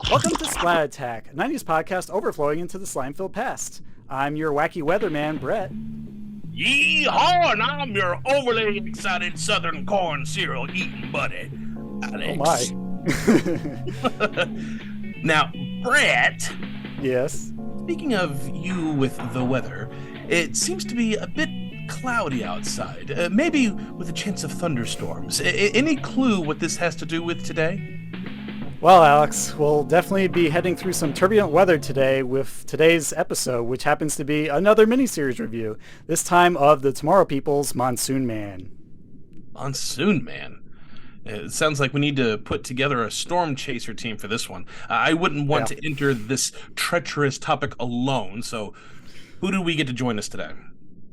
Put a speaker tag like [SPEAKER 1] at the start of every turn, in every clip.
[SPEAKER 1] Welcome to Splat Attack, a 90s podcast overflowing into the slime-filled past. I'm your wacky weatherman, Brett.
[SPEAKER 2] Yeehaw, and I'm your overly excited southern corn cereal eating buddy, Alex.
[SPEAKER 1] Oh my.
[SPEAKER 2] Now, Brett.
[SPEAKER 1] Yes?
[SPEAKER 2] Speaking of you with the weather, it seems to be a bit cloudy outside, maybe with a chance of thunderstorms. Any clue what this has to do with today?
[SPEAKER 1] Well, Alex, we'll definitely be heading through some turbulent weather today with today's episode, which happens to be another miniseries review, this time of the Tomorrow People's Monsoon Man.
[SPEAKER 2] Monsoon Man? It sounds like we need to put together a storm chaser team for this one. I wouldn't want to enter this treacherous topic alone, so who do we get to join us today?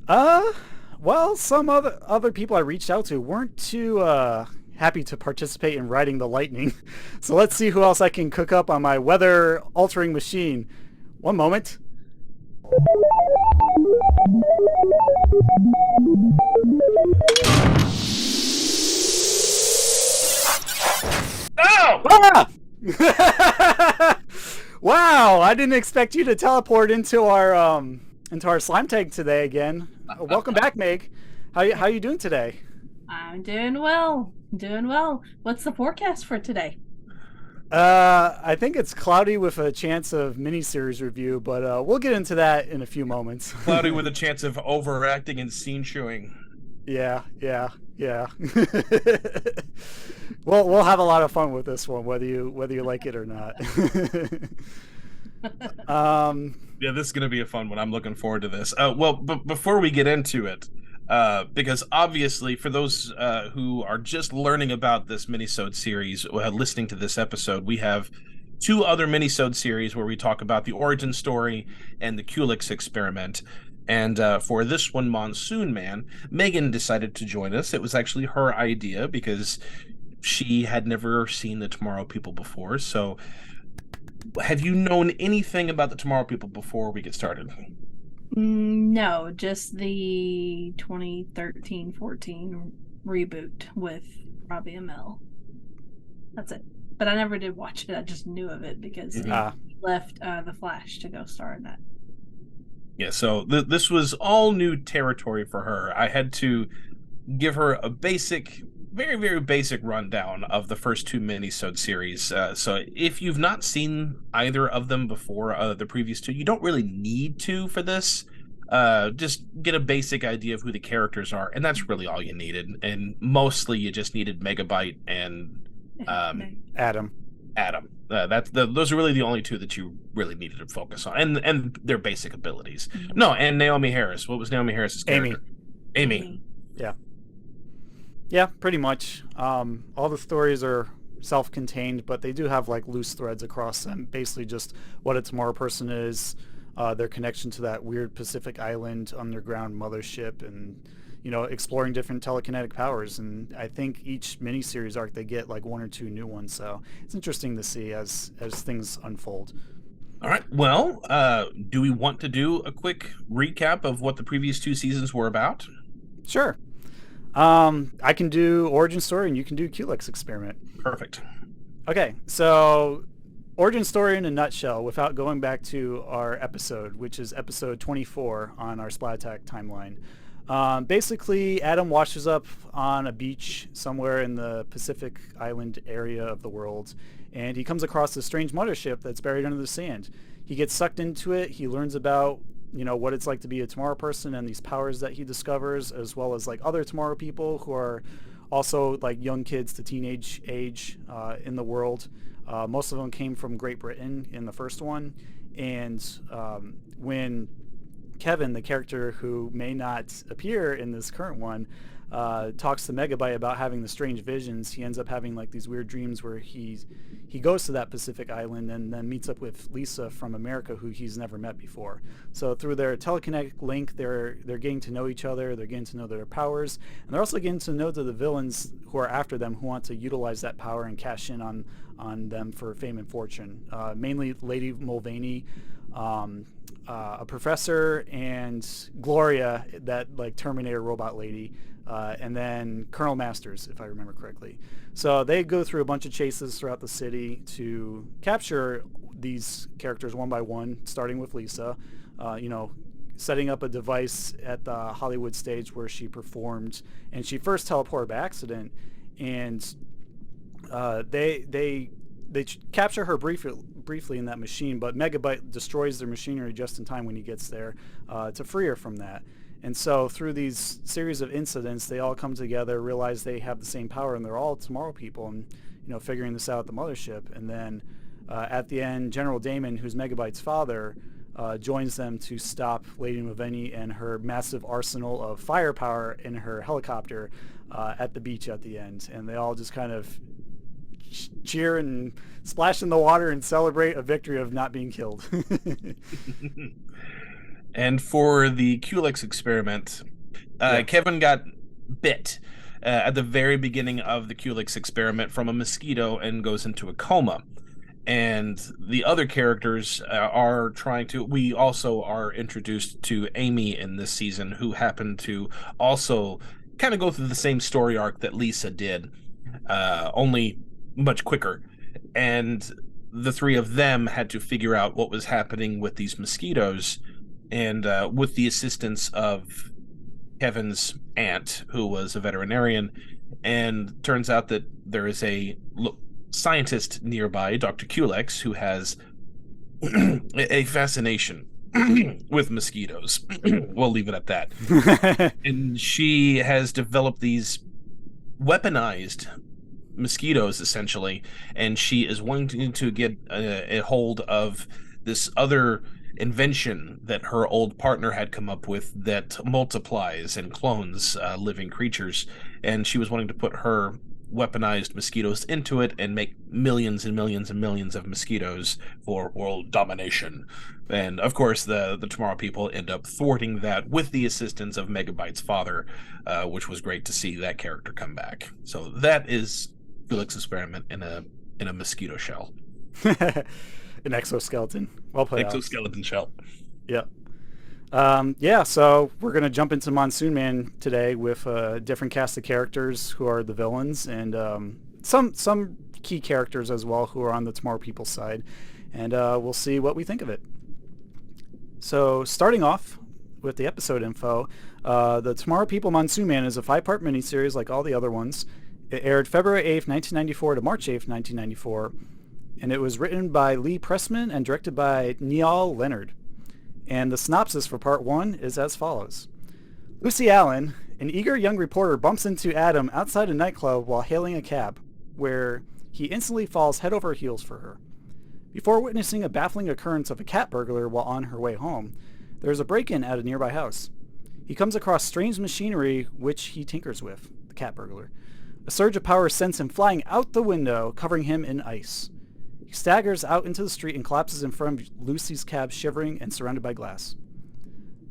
[SPEAKER 1] Well, some other people I reached out to weren't too happy to participate in riding the lightning. So let's see who else I can cook up on my weather-altering machine. One moment.
[SPEAKER 2] Oh!
[SPEAKER 1] Ah! Wow, I didn't expect you to teleport into our slime tank today again. Welcome back, Meg. How you doing today?
[SPEAKER 3] I'm doing well. What's the forecast for today?
[SPEAKER 1] I think it's cloudy with a chance of miniseries review, but we'll get into that in a few moments.
[SPEAKER 2] Cloudy with a chance of overacting and scene chewing.
[SPEAKER 1] Yeah. We'll have a lot of fun with this one, whether you like it or not.
[SPEAKER 2] Yeah, this is going to be a fun one. I'm looking forward to this. But before we get into it, because obviously for those who are just learning about this minisode series, listening to this episode, we have two other minisode series where we talk about the origin story and the Culex experiment. And for this one, Monsoon Man, Megan decided to join us. It was actually her idea because she had never seen the Tomorrow People before. So have you known anything about the Tomorrow People before we get started?
[SPEAKER 3] No, just the 2013-14 reboot with Robbie Amell. That's it. But I never did watch it. I just knew of it because he left The Flash to go star in that.
[SPEAKER 2] Yeah, so this was all new territory for her. I had to give her a basic, very, very basic rundown of the first two minisode series. So if you've not seen either of them before, the previous two, you don't really need to for this. Just get a basic idea of who the characters are, and that's really all you needed. And mostly you just needed Megabyte and
[SPEAKER 1] Adam.
[SPEAKER 2] Those are really the only two that you really needed to focus on, and their basic abilities. No, and Naomi Harris. What was Naomi Harris's character? Amy.
[SPEAKER 1] Yeah, pretty much. All the stories are self-contained, but they do have like loose threads across them. Basically, just what a Tomorrow person is, their connection to that weird Pacific Island underground mothership, and exploring different telekinetic powers. And I think each miniseries arc they get like one or two new ones, so it's interesting to see as things unfold.
[SPEAKER 2] All right. Well, do we want to do a quick recap of what the previous two seasons were about?
[SPEAKER 1] Sure. I can do origin story and you can do Culex experiment.
[SPEAKER 2] Perfect.
[SPEAKER 1] Okay, so origin story in a nutshell without going back to our episode, which is episode 24 on our Splat Attack timeline. Basically, Adam washes up on a beach somewhere in the Pacific Island area of the world, and he comes across a strange mothership that's buried under the sand. He gets sucked into it. He learns about what it's like to be a Tomorrow person and these powers that he discovers, as well as like other Tomorrow people who are also like young kids to teenage age in the world. Most of them came from Great Britain in the first one, and when Kevin, the character who may not appear in this current one, talks to Megabyte about having the strange visions, he ends up having like these weird dreams where he goes to that Pacific island and then meets up with Lisa from America, who he's never met before. So through their telekinetic link, they're getting to know each other, they're getting to know their powers, and they're also getting to know the villains who are after them, who want to utilize that power and cash in on them for fame and fortune. Mainly Lady Mulvaney, a professor, and Gloria, that like Terminator robot lady, and then Colonel Masters, if I remember correctly. So they go through a bunch of chases throughout the city to capture these characters one by one, starting with Lisa, setting up a device at the Hollywood stage where she performed, and she first teleported by accident, and they capture her briefly in that machine, but Megabyte destroys their machinery just in time when he gets there to free her from that. And so through these series of incidents, they all come together, realize they have the same power, and they're all Tomorrow People, and figuring this out at the mothership. And then at the end, General Damon, who's Megabyte's father, joins them to stop Lady Mulvaney and her massive arsenal of firepower in her helicopter at the beach at the end. And they all just kind of cheer and splash in the water and celebrate a victory of not being killed.
[SPEAKER 2] And for the Culex experiment, Kevin got bit at the very beginning of the Culex experiment from a mosquito and goes into a coma. And the other characters are trying to... We also are introduced to Amy in this season, who happened to also kind of go through the same story arc that Lisa did, only much quicker. And the three of them had to figure out what was happening with these mosquitoes, and with the assistance of Kevin's aunt, who was a veterinarian. And turns out that there is a scientist nearby, Dr. Culex, who has a fascination with mosquitoes. We'll leave it at that. And she has developed these weaponized mosquitoes, essentially, and she is wanting to get a hold of this other invention that her old partner had come up with that multiplies and clones living creatures, and she was wanting to put her weaponized mosquitoes into it and make millions and millions and millions of mosquitoes for world domination. And of course the Tomorrow People end up thwarting that with the assistance of Megabyte's father, which was great to see that character come back. So that is Felix experiment in a mosquito shell.
[SPEAKER 1] An exoskeleton. Well played.
[SPEAKER 2] Exoskeleton shell.
[SPEAKER 1] Yeah. So we're going to jump into Monsoon Man today with a different cast of characters who are the villains, and some key characters as well who are on the Tomorrow People side, and we'll see what we think of it. So starting off with the episode info, the Tomorrow People Monsoon Man is a 5-part miniseries like all the other ones. It aired February 8th, 1994 to March 8th, 1994, and it was written by Lee Pressman and directed by Neal Leonard. And the synopsis for part 1 is as follows. Lucy Allen, an eager young reporter, bumps into Adam outside a nightclub while hailing a cab, where he instantly falls head over heels for her. Before witnessing a baffling occurrence of a cat burglar while on her way home, there is a break-in at a nearby house. He comes across strange machinery which he tinkers with, the cat burglar. A surge of power sends him flying out the window, covering him in ice. He staggers out into the street and collapses in front of Lucy's cab, shivering and surrounded by glass.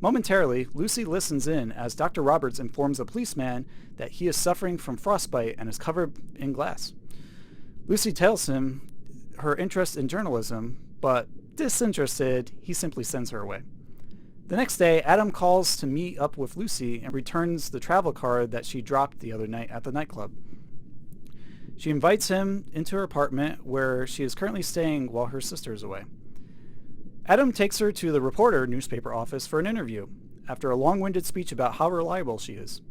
[SPEAKER 1] Momentarily, Lucy listens in as Dr. Roberts informs a policeman that he is suffering from frostbite and is covered in glass. Lucy tells him her interest in journalism, but disinterested, he simply sends her away. The next day, Adam calls to meet up with Lucy and returns the travel card that she dropped the other night at the nightclub. She invites him into her apartment where she is currently staying while her sister is away. Adam takes her to the Reporter newspaper office for an interview, after a long-winded speech about how reliable she is.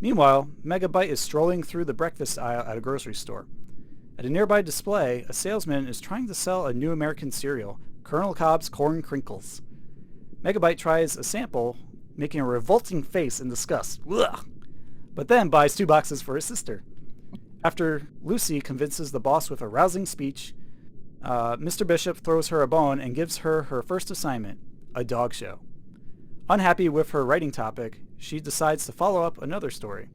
[SPEAKER 1] Meanwhile, Megabyte is strolling through the breakfast aisle at a grocery store. At a nearby display, a salesman is trying to sell a new American cereal, Colonel Cobb's Corn Crinkles. Megabyte tries a sample, making a revolting face in disgust. Ugh! but then buys 2 boxes for his sister. After Lucy convinces the boss with a rousing speech, Mr. Bishop throws her a bone and gives her her first assignment, a dog show. Unhappy with her writing topic, she decides to follow up another story,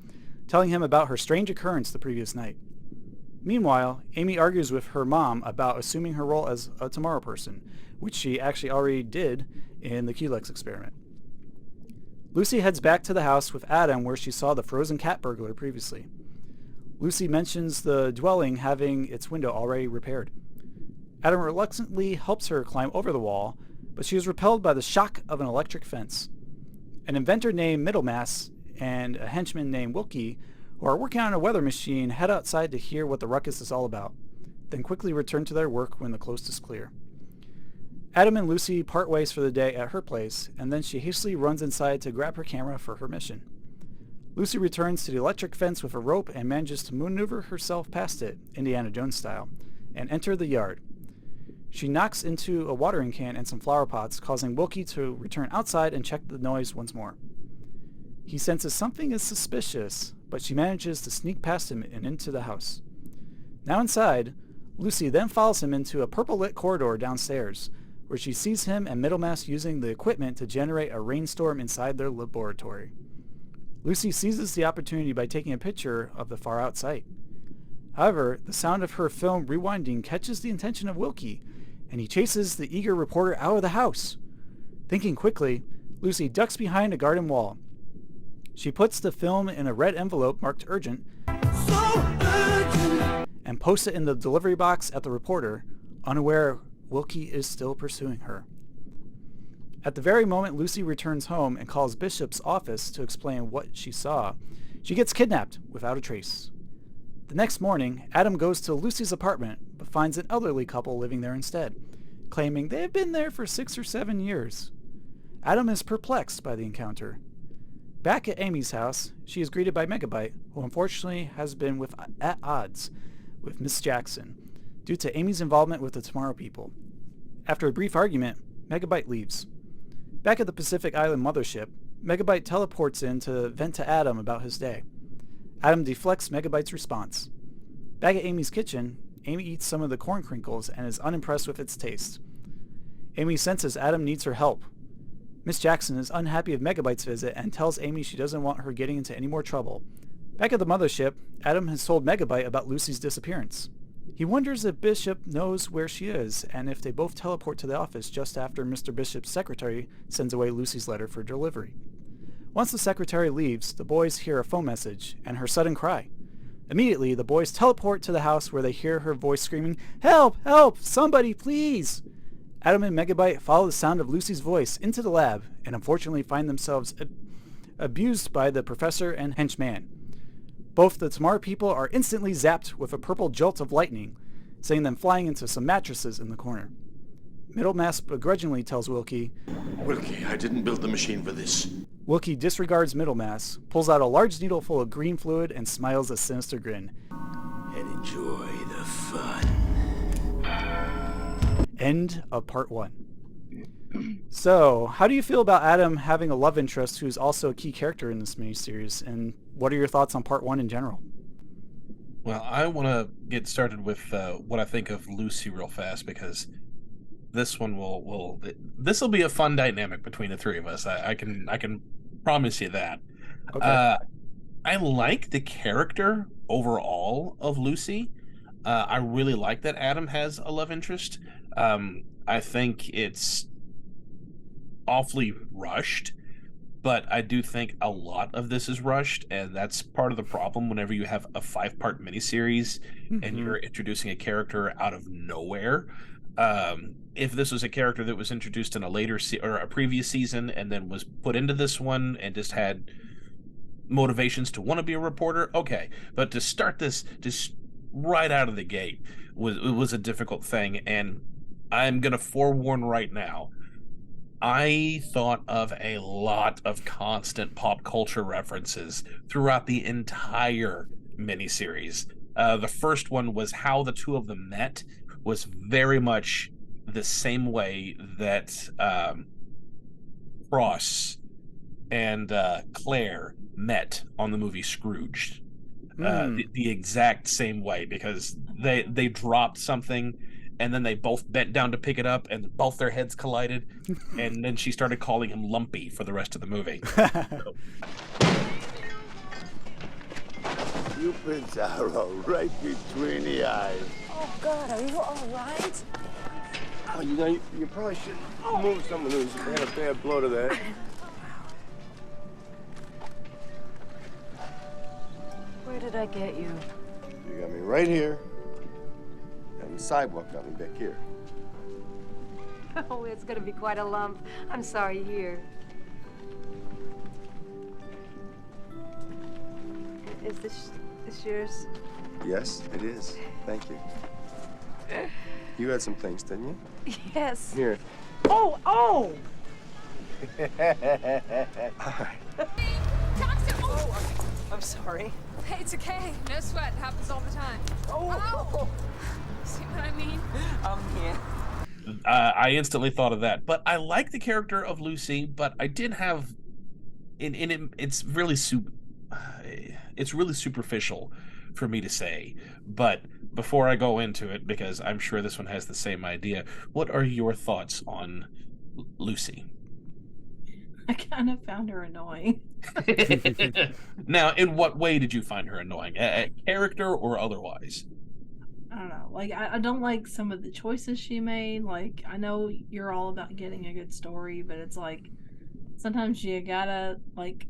[SPEAKER 1] telling him about her strange occurrence the previous night. Meanwhile, Amy argues with her mom about assuming her role as a tomorrow person, which she actually already did in the Culex experiment. Lucy heads back to the house with Adam where she saw the frozen cat burglar previously. Lucy mentions the dwelling having its window already repaired. Adam reluctantly helps her climb over the wall, but she is repelled by the shock of an electric fence. An inventor named Middlemass and a henchman named Wilkie, who are working on a weather machine, head outside to hear what the ruckus is all about, then quickly return to their work when the coast is clear. Adam and Lucy part ways for the day at her place, and then she hastily runs inside to grab her camera for her mission. Lucy returns to the electric fence with a rope and manages to maneuver herself past it, Indiana Jones style, and enter the yard. She knocks into a watering can and some flower pots, causing Wilkie to return outside and check the noise once more. He senses something is suspicious, but she manages to sneak past him and into the house. Now inside, Lucy then follows him into a purple-lit corridor downstairs, where she sees him and Middlemass using the equipment to generate a rainstorm inside their laboratory. Lucy seizes the opportunity by taking a picture of the far-out site. However, the sound of her film rewinding catches the attention of Wilkie, and he chases the eager reporter out of the house. Thinking quickly, Lucy ducks behind a garden wall. She puts the film in a red envelope marked urgent, and posts it in the delivery box at the reporter, unaware Wilkie is still pursuing her. At the very moment Lucy returns home and calls Bishop's office to explain what she saw, she gets kidnapped without a trace. The next morning, Adam goes to Lucy's apartment, but finds an elderly couple living there instead, claiming they have been there for 6 or 7 years. Adam is perplexed by the encounter. Back at Amy's house, she is greeted by Megabyte, who unfortunately has been at odds with Miss Jackson, due to Amy's involvement with the Tomorrow People. After a brief argument, Megabyte leaves. Back at the Pacific Island mothership, Megabyte teleports in to vent to Adam about his day. Adam deflects Megabyte's response. Back at Amy's kitchen, Amy eats some of the corn crinkles and is unimpressed with its taste. Amy senses Adam needs her help. Miss Jackson is unhappy of Megabyte's visit and tells Amy she doesn't want her getting into any more trouble. Back at the mothership, Adam has told Megabyte about Lucy's disappearance. He wonders if Bishop knows where she is and if they both teleport to the office just after Mr. Bishop's secretary sends away Lucy's letter for delivery. Once the secretary leaves, the boys hear a phone message and her sudden cry. Immediately, the boys teleport to the house where they hear her voice screaming, "Help! Help! Somebody, please!" Adam and Megabyte follow the sound of Lucy's voice into the lab and unfortunately find themselves abused by the professor and henchman. Both the Tomorrow People are instantly zapped with a purple jolt of lightning, sending them flying into some mattresses in the corner. Middlemass begrudgingly tells Wilkie,
[SPEAKER 4] "Wilkie, I didn't build the machine for this."
[SPEAKER 1] Wilkie disregards Middlemass, pulls out a large needle full of green fluid, and smiles a sinister grin.
[SPEAKER 4] And enjoy the fun.
[SPEAKER 1] End of part 1. So, how do you feel about Adam having a love interest who's also a key character in this miniseries, and what are your thoughts on part 1 in general?
[SPEAKER 2] Well, I want to get started with what I think of Lucy real fast, because this one this will be a fun dynamic between the three of us. I can promise you that.
[SPEAKER 1] Okay.
[SPEAKER 2] I like the character overall of Lucy. I really like that Adam has a love interest. I think it's awfully rushed, but I do think a lot of this is rushed, and that's part of the problem whenever you have a 5-part miniseries and you're introducing a character out of nowhere. If this was a character that was introduced in a later or a previous season and then was put into this one and just had motivations to want to be a reporter, okay. But to start this just right out of the gate was a difficult thing, and I'm going to forewarn right now, I thought of a lot of constant pop culture references throughout the entire miniseries. The first one was how the two of them met, was very much the same way that Cross and Claire met on the movie Scrooged. The exact same way, because they dropped something and then they both bent down to pick it up and both their heads collided, and then she started calling him Lumpy for the rest of the movie. So.
[SPEAKER 5] Cupid's arrow right between the eyes.
[SPEAKER 6] Oh, God, are you all right?
[SPEAKER 5] Oh, you probably should move some of those. You had a bad blow to that.
[SPEAKER 6] Where did I get you?
[SPEAKER 5] You got me right here, and the sidewalk got me back here.
[SPEAKER 6] Oh, it's gonna be quite a lump. I'm sorry, here. Is this yours?
[SPEAKER 5] Yes, it is. Thank you. You had some things, didn't you?
[SPEAKER 6] Yes.
[SPEAKER 5] Here.
[SPEAKER 6] Oh!
[SPEAKER 5] All right.
[SPEAKER 6] I'm sorry.
[SPEAKER 7] Hey, it's okay. No sweat. Happens all the time.
[SPEAKER 6] Oh!
[SPEAKER 7] Ow! See what I mean?
[SPEAKER 6] Yeah.
[SPEAKER 2] I instantly thought of that, but I like the character of Lucy. But I did have, it's really superficial for me to say. But before I go into it, because I'm sure this one has the same idea, what are your thoughts on Lucy?
[SPEAKER 3] I kind of found her annoying.
[SPEAKER 2] Now, in what way did you find her annoying? A character or otherwise?
[SPEAKER 3] I don't know. Like, I don't like some of the choices she made. Like, I know you're all about getting a good story, but it's like, sometimes you gotta, like,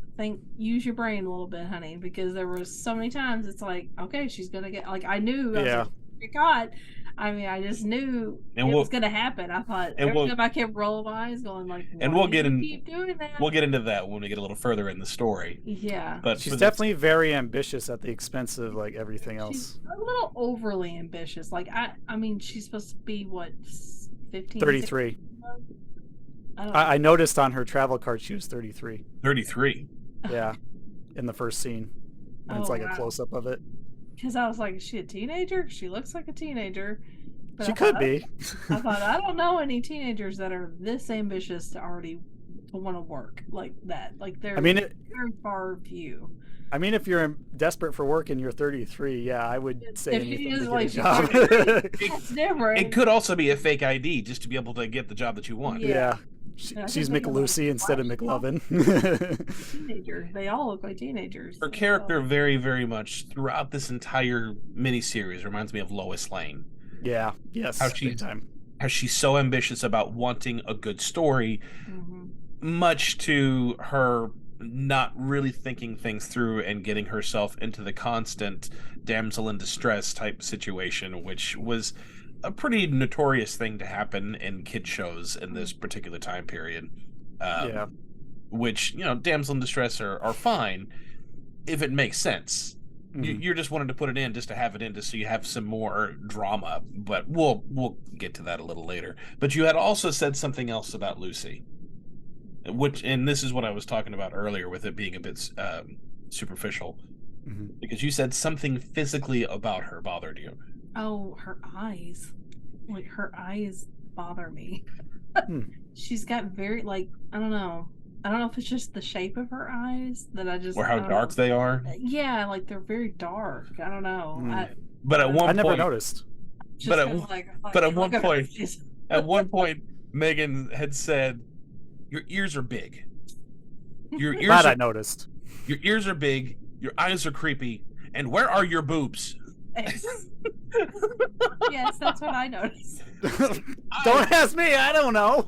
[SPEAKER 3] use your brain a little bit, honey, because there was so many times it's like, okay, she's gonna get, like, I knew, I was like, oh my God. I mean, I just knew it was gonna happen. I thought every time I kept rolling my eyes, going like,
[SPEAKER 2] and we'll get in.
[SPEAKER 3] Keep doing that.
[SPEAKER 2] We'll get into that when we get a little further in the story.
[SPEAKER 3] Yeah,
[SPEAKER 2] but
[SPEAKER 1] she's definitely very ambitious at the expense of like everything else.
[SPEAKER 3] She's a little overly ambitious. Like I mean, she's supposed to be what, 15?
[SPEAKER 1] 33. I noticed on her travel card she was 33.
[SPEAKER 2] 33.
[SPEAKER 1] Yeah, in the first scene, and it's like a close up of it.
[SPEAKER 3] Because I was like, is she a teenager? She looks like a teenager. But
[SPEAKER 1] she could be.
[SPEAKER 3] I thought, I don't know any teenagers that are this ambitious to want to work like that. Like, they're very far few.
[SPEAKER 1] I mean, if you're desperate for work and you're 33, yeah, I would say anything to get a job.
[SPEAKER 3] That's different.
[SPEAKER 2] It could also be a fake ID just to be able to get the job that you want.
[SPEAKER 1] Yeah. She's McLucy instead of McLovin.
[SPEAKER 3] Teenager. They all look like teenagers.
[SPEAKER 2] Her character very, very much throughout this entire miniseries reminds me of Lois Lane.
[SPEAKER 1] Yeah. Yes.
[SPEAKER 2] How she's so ambitious about wanting a good story, much to her not really thinking things through and getting herself into the constant damsel in distress type situation, which was a pretty notorious thing to happen in kid shows in this particular time period.
[SPEAKER 1] Yeah.
[SPEAKER 2] Which, damsel in distress are fine if it makes sense. You're just wanting to put it in just to have it in, just so you have some more drama. But we'll get to that a little later. But you had also said something else about Lucy, and this is what I was talking about earlier with it being a bit superficial, because you said something physically about her bothered you.
[SPEAKER 3] Oh, her eyes. Like, her eyes bother me. She's got very, like, I don't know if it's just the shape of her eyes that I just...
[SPEAKER 2] Or how dark they are?
[SPEAKER 3] Yeah, like, they're very dark. I don't know.
[SPEAKER 2] But at one point...
[SPEAKER 1] I never noticed.
[SPEAKER 2] But at one point, Megan had said, your ears are big. Your ears
[SPEAKER 1] That I noticed.
[SPEAKER 2] Your ears are big, your eyes are creepy, and where are your boobs?
[SPEAKER 3] Yes, that's what I noticed.
[SPEAKER 1] Don't ask me, I don't know.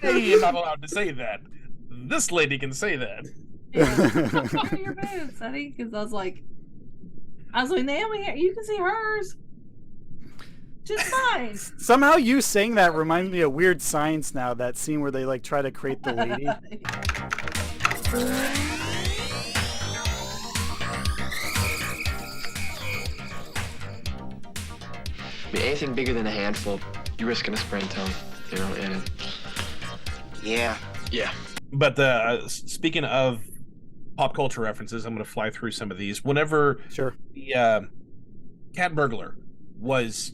[SPEAKER 2] You're not allowed to say that. This lady can say that.
[SPEAKER 3] What are your boobs, honey? Because I was like, Naomi, you can see hers. Just fine.
[SPEAKER 1] Somehow you saying that reminds me of Weird Science now, that scene where they like try to create the lady.
[SPEAKER 8] I mean, anything bigger than a handful, you're risking a sprained toe, and yeah.
[SPEAKER 2] But speaking of pop culture references, I'm going to fly through some of these. Whenever the cat burglar was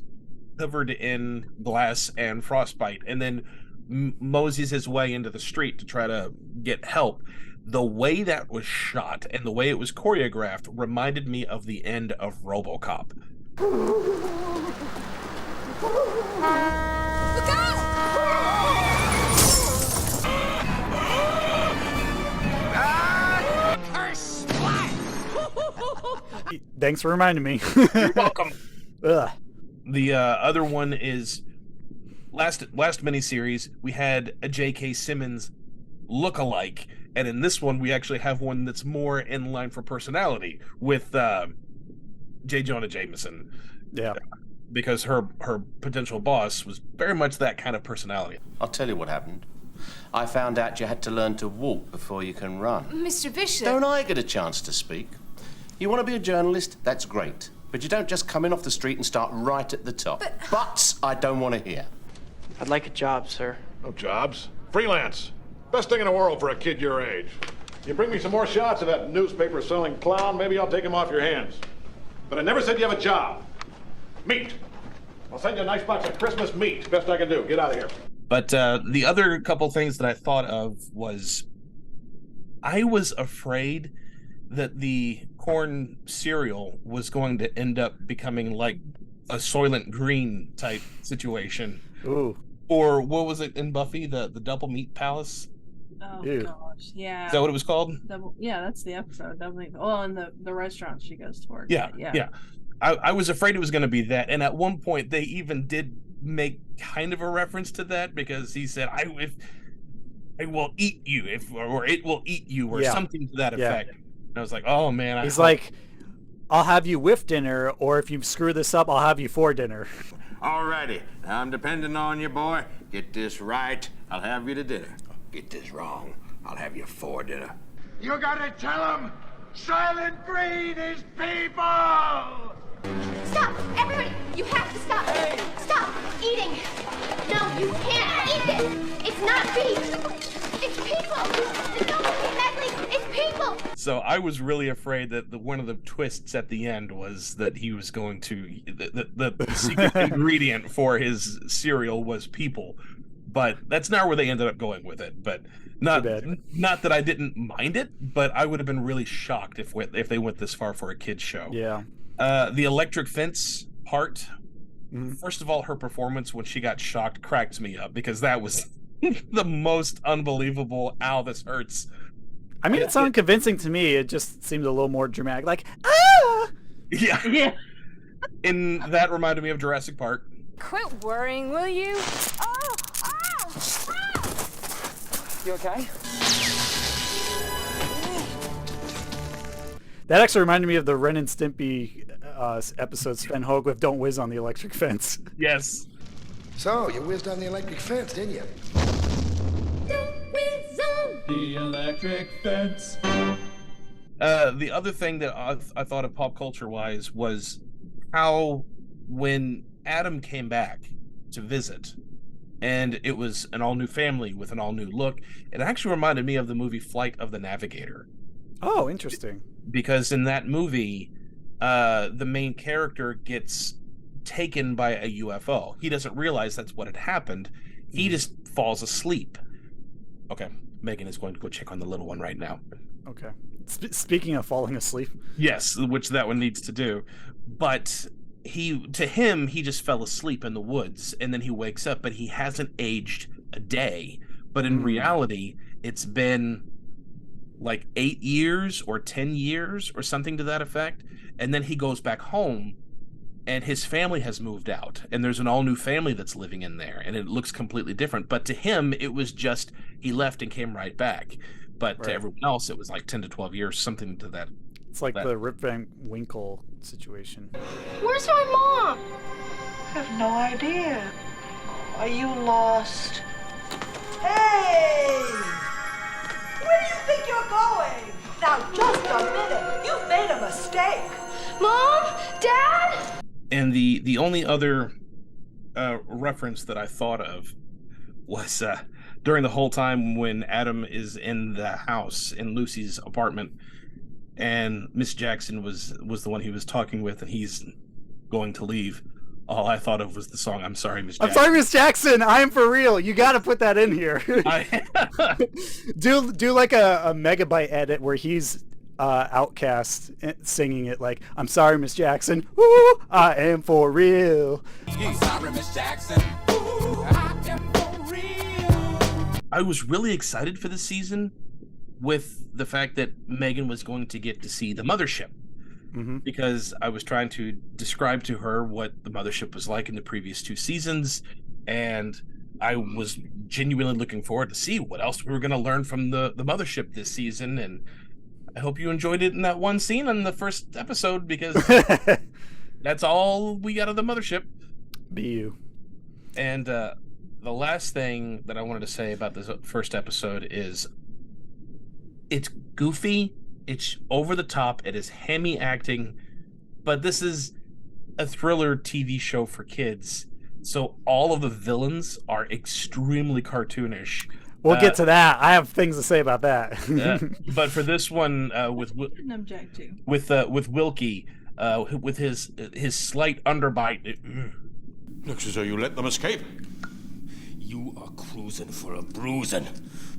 [SPEAKER 2] covered in glass and frostbite, and then moseys his way into the street to try to get help, the way that was shot and the way it was choreographed reminded me of the end of RoboCop.
[SPEAKER 7] Look out!
[SPEAKER 1] Thanks for reminding me.
[SPEAKER 2] You're welcome.
[SPEAKER 1] Ugh.
[SPEAKER 2] The other one is last miniseries we had a J.K. Simmons look-alike, and in this one we actually have one that's more in line for personality with J. Jonah Jameson.
[SPEAKER 1] Yeah.
[SPEAKER 2] Because her potential boss was very much that kind of personality.
[SPEAKER 9] I'll tell you what happened. I found out you had to learn to walk before you can run.
[SPEAKER 7] Mr. Bishop.
[SPEAKER 9] Don't I get a chance to speak? You want to be a journalist? That's great. But you don't just come in off the street and start right at the top. But I don't want to hear.
[SPEAKER 8] I'd like a job, sir.
[SPEAKER 10] No jobs. Freelance. Best thing in the world for a kid your age. You bring me some more shots of that newspaper-selling clown, maybe I'll take him off your hands. But I never said you have a job. Meat. I'll send you a nice box of Christmas meat. Best I can do. Get out of here.
[SPEAKER 2] But the other couple things that I thought of was I was afraid that the corn cereal was going to end up becoming like a Soylent Green type situation.
[SPEAKER 1] Ooh.
[SPEAKER 2] Or what was it in Buffy, the double meat palace?
[SPEAKER 3] Oh
[SPEAKER 1] Ew.
[SPEAKER 3] gosh, yeah.
[SPEAKER 2] Is that what it was called?
[SPEAKER 3] Yeah, that's the episode. Double meat. Well, and the restaurant she goes to work.
[SPEAKER 2] Yeah,
[SPEAKER 3] at, yeah.
[SPEAKER 2] yeah. I was afraid it was going to be that, and at one point they even did make kind of a reference to that because he said, "I will eat you," or it will eat you, or something to that effect. And I was like, "Oh man!"
[SPEAKER 1] He's like, "I'll have you with dinner, or if you screw this up, I'll have you for dinner."
[SPEAKER 4] Alrighty, I'm depending on you, boy. Get this right, I'll have you to dinner. Get this wrong, I'll have you for dinner. You gotta tell him Silent Green is people!
[SPEAKER 11] Stop! Everybody! You have to stop! Hey. Stop eating! No, you can't eat this! It's not beef! It's people! No, exactly! It's people!
[SPEAKER 2] So I was really afraid that one of the twists at the end was that he was going to... The secret ingredient for his cereal was people. But that's not where they ended up going with it. But not that I didn't mind it, but I would have been really shocked if they went this far for a kid's show.
[SPEAKER 1] Yeah.
[SPEAKER 2] The electric fence part, first of all, her performance when she got shocked cracked me up because that was the most unbelievable, ow, this hurts.
[SPEAKER 1] I mean, it sounded convincing to me. It just seemed a little more dramatic, like, ah!
[SPEAKER 2] Yeah.
[SPEAKER 3] Yeah.
[SPEAKER 2] And that reminded me of Jurassic Park.
[SPEAKER 7] Quit worrying, will you? Oh!
[SPEAKER 8] You okay?
[SPEAKER 1] That actually reminded me of the Ren and Stimpy episode Sven Hogue with Don't Whiz on the Electric Fence.
[SPEAKER 2] Yes.
[SPEAKER 12] So, you whizzed on the electric fence, didn't you?
[SPEAKER 11] Don't whiz on
[SPEAKER 13] the electric fence.
[SPEAKER 2] The other thing that I thought of pop culture-wise was how when Adam came back to visit, and it was an all-new family with an all-new look, it actually reminded me of the movie Flight of the Navigator.
[SPEAKER 1] Oh, interesting.
[SPEAKER 2] Because in that movie, the main character gets taken by a UFO. He doesn't realize that's what had happened. He just falls asleep. Okay, Megan is going to go check on the little one right now.
[SPEAKER 1] Okay. Speaking of falling asleep.
[SPEAKER 2] Yes, which that one needs to do. But he just fell asleep in the woods, and then he wakes up, but he hasn't aged a day. But in reality, it's been like 8 years or 10 years or something to that effect. And then he goes back home, and his family has moved out, and there's an all-new family that's living in there, and it looks completely different. But to him, it was just he left and came right back. But to everyone else, it was like 10 to 12 years, something to that.
[SPEAKER 1] It's like the Rip Van Winkle situation.
[SPEAKER 11] Where's my mom?
[SPEAKER 6] I have no idea. Are you lost? Hey! Where do you think you're going? Now, just a minute. You've made a mistake.
[SPEAKER 11] Mom? Dad?
[SPEAKER 2] And the only other reference that I thought of was during the whole time when Adam is in the house in Lucy's apartment, and Miss Jackson was the one he was talking with, and he's going to leave. All I thought of was the song "I'm Sorry, Miss
[SPEAKER 1] I'm
[SPEAKER 2] Jackson."
[SPEAKER 1] sorry, Miss Jackson. I am for real. You got to put that in here. do like a megabyte edit where he's Outcast singing it like, I'm sorry, Miss Jackson. Ooh, I am for real.
[SPEAKER 14] I'm sorry, Miss Jackson. Ooh, I am for real.
[SPEAKER 2] I was really excited for this season with the fact that Megan was going to get to see the mothership. Because I was trying to describe to her what the mothership was like in the previous 2 seasons, and I was genuinely looking forward to see what else we were going to learn from the mothership this season, and I hope you enjoyed it in that one scene on the first episode, because that's all we got of the mothership.
[SPEAKER 1] BU.
[SPEAKER 2] And the last thing that I wanted to say about this first episode is it's goofy. It's over the top. It is hammy acting, but this is a thriller TV show for kids. So all of the villains are extremely cartoonish.
[SPEAKER 1] We'll get to that. I have things to say about that.
[SPEAKER 2] But for this one, with Wilkie, with his slight underbite,
[SPEAKER 4] looks as though you let them escape.
[SPEAKER 15] You are cruising for a bruising.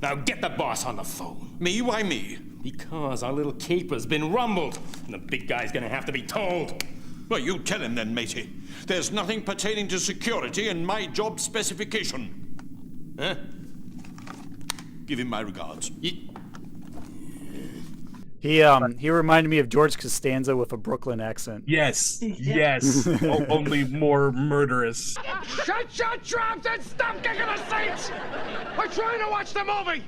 [SPEAKER 15] Now get the boss on the phone.
[SPEAKER 4] Me? Why me?
[SPEAKER 15] Because our little caper's been rumbled, and the big guy's gonna have to be told.
[SPEAKER 4] Well, you tell him then, matey. There's nothing pertaining to security in my job specification. Huh? Give him my regards.
[SPEAKER 1] He reminded me of George Costanza with a Brooklyn accent.
[SPEAKER 2] Yes, yes. Only more murderous.
[SPEAKER 16] Shut your trap and stop kicking the seats! We're trying to watch the movie!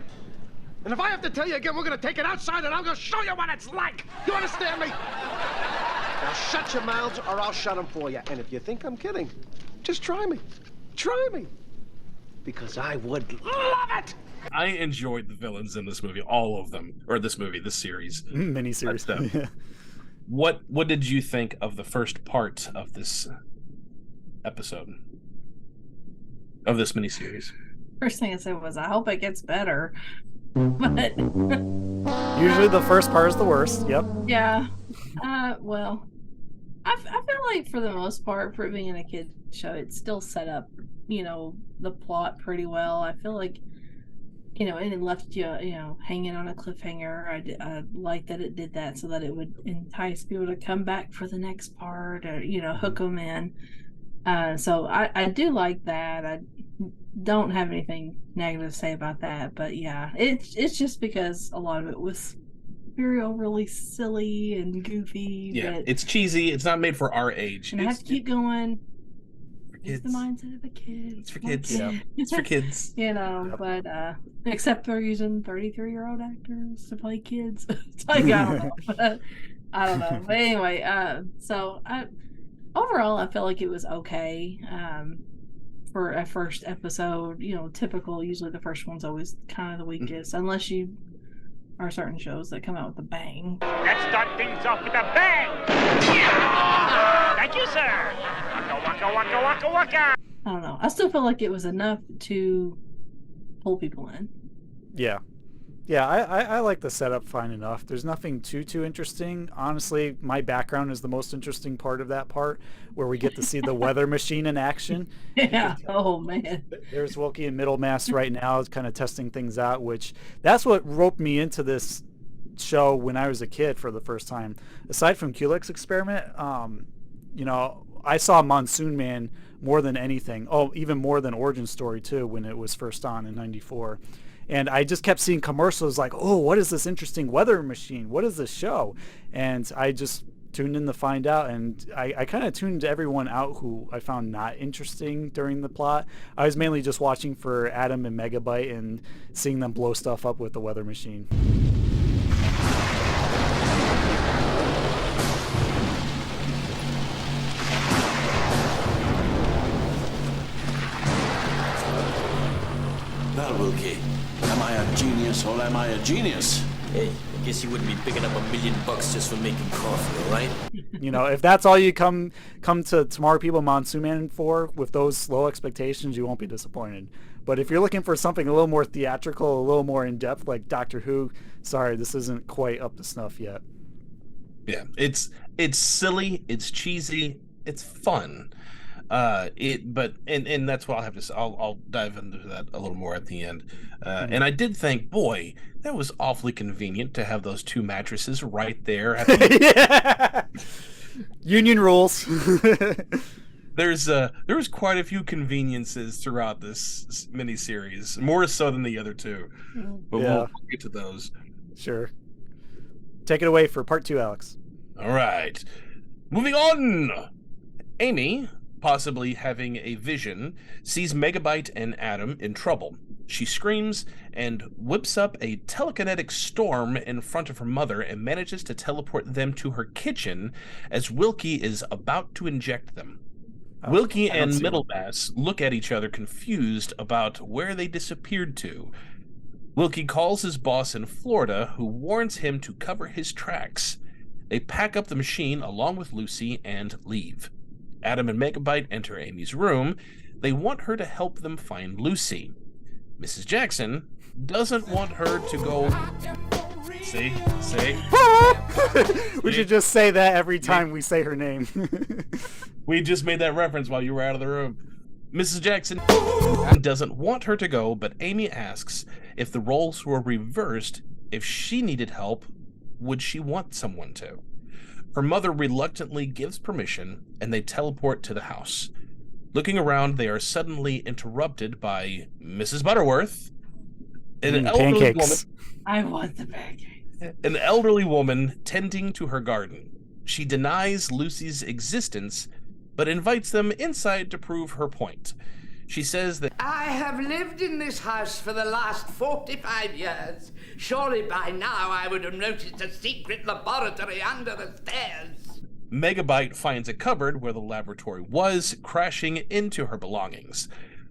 [SPEAKER 16] And if I have to tell you again, we're gonna take it outside and I'm gonna show you what it's like! You understand me?
[SPEAKER 17] Now shut your mouths or I'll shut them for you. And if you think I'm kidding, just try me. Try me. Because I would love it!
[SPEAKER 2] I enjoyed the villains in this movie, all of them, or this series.
[SPEAKER 1] Miniseries. Yeah.
[SPEAKER 2] What did you think of the first part of this episode? Of this miniseries?
[SPEAKER 3] First thing I said was, I hope it gets better. But
[SPEAKER 1] usually the first part is the worst. Yep.
[SPEAKER 3] Yeah. Well, I feel like for the most part, for being a kid show, it still set up, the plot pretty well. I feel like, and it left you, hanging on a cliffhanger. I like that it did that so that it would entice people to come back for the next part, or hook them in. So I do like that. I don't have anything negative to say about that, but yeah, it's just because a lot of it was very overly silly and goofy.
[SPEAKER 2] Yeah, it's cheesy. It's not made for our age.
[SPEAKER 3] And I have to keep going.
[SPEAKER 2] It's
[SPEAKER 3] the mindset of the kids.
[SPEAKER 2] It's for kids. Yeah. It's for kids.
[SPEAKER 3] But except they're using 33-year-old actors to play kids. It's like, I don't know. But, I don't know. But anyway, so overall, I feel like it was okay. For a first episode, typical. Usually the first one's always kind of the weakest, unless you are certain shows that come out with a bang.
[SPEAKER 18] Let's start things off with a bang! Thank you, sir! Waka, waka, waka, waka!
[SPEAKER 3] I don't know. I still feel like it was enough to pull people in.
[SPEAKER 1] Yeah. Yeah, I like the setup fine enough. There's nothing too interesting. Honestly, my background is the most interesting part of that part, where we get to see the weather machine in action.
[SPEAKER 3] Yeah. Oh, man.
[SPEAKER 1] There's Wilkie in Middlemass right now, kind of testing things out, which that's what roped me into this show when I was a kid for the first time. Aside from Culex experiment, I saw Monsoon Man more than anything. Oh, even more than Origin Story too, when it was first on in '94. And I just kept seeing commercials like, oh, what is this interesting weather machine? What is this show? And I just tuned in to find out. And I kind of tuned everyone out who I found not interesting during the plot. I was mainly just watching for Adam and Megabyte and seeing them blow stuff up with the weather machine.
[SPEAKER 9] Well, Wilkie, am I a genius or am I a genius?
[SPEAKER 15] Hey, I guess you wouldn't be picking up $1 million just for making coffee, all right?
[SPEAKER 1] If that's all you come to Tomorrow People Monsoon Man for, with those low expectations, you won't be disappointed. But if you're looking for something a little more theatrical, a little more in-depth, like Doctor Who, sorry, this isn't quite up to snuff yet.
[SPEAKER 2] Yeah, it's silly, it's cheesy, it's fun. And that's what I'll have to say. I'll dive into that a little more at the end. And I did think, boy, that was awfully convenient to have those two mattresses right there at the
[SPEAKER 1] Yeah. Union rules.
[SPEAKER 2] there was quite a few conveniences throughout this miniseries, more so than the other two. But
[SPEAKER 1] Yeah.
[SPEAKER 2] we'll get to those.
[SPEAKER 1] Sure. Take it away for part 2, Alex.
[SPEAKER 2] All right. Moving on. Amy, possibly having a vision, sees Megabyte and Adam in trouble. She screams and whips up a telekinetic storm in front of her mother and manages to teleport them to her kitchen as Wilkie is about to inject them. Wilkie and Middlemass look at each other confused about where they disappeared to. Wilkie calls his boss in Florida, who warns him to cover his tracks. They pack up the machine along with Lucy and leave. Adam and Megabyte enter Amy's room. They want her to help them find Lucy. Mrs. Jackson doesn't want her to go... See?
[SPEAKER 1] We should just say that every time we say her name.
[SPEAKER 2] We just made that reference while you were out of the room. Mrs. Jackson doesn't want her to go, but Amy asks if the roles were reversed, if she needed help, would she want someone to? Her mother reluctantly gives permission, and they teleport to the house. Looking around, they are suddenly interrupted by Mrs. Butterworth, an elderly woman.
[SPEAKER 3] I want the pancakes.
[SPEAKER 2] An elderly woman tending to her garden. She denies Lucy's existence, but invites them inside to prove her point. She says that
[SPEAKER 19] I have lived in this house for the last 45 years. Surely by now I would have noticed a secret laboratory under the stairs.
[SPEAKER 2] Megabyte finds a cupboard where the laboratory was, crashing into her belongings.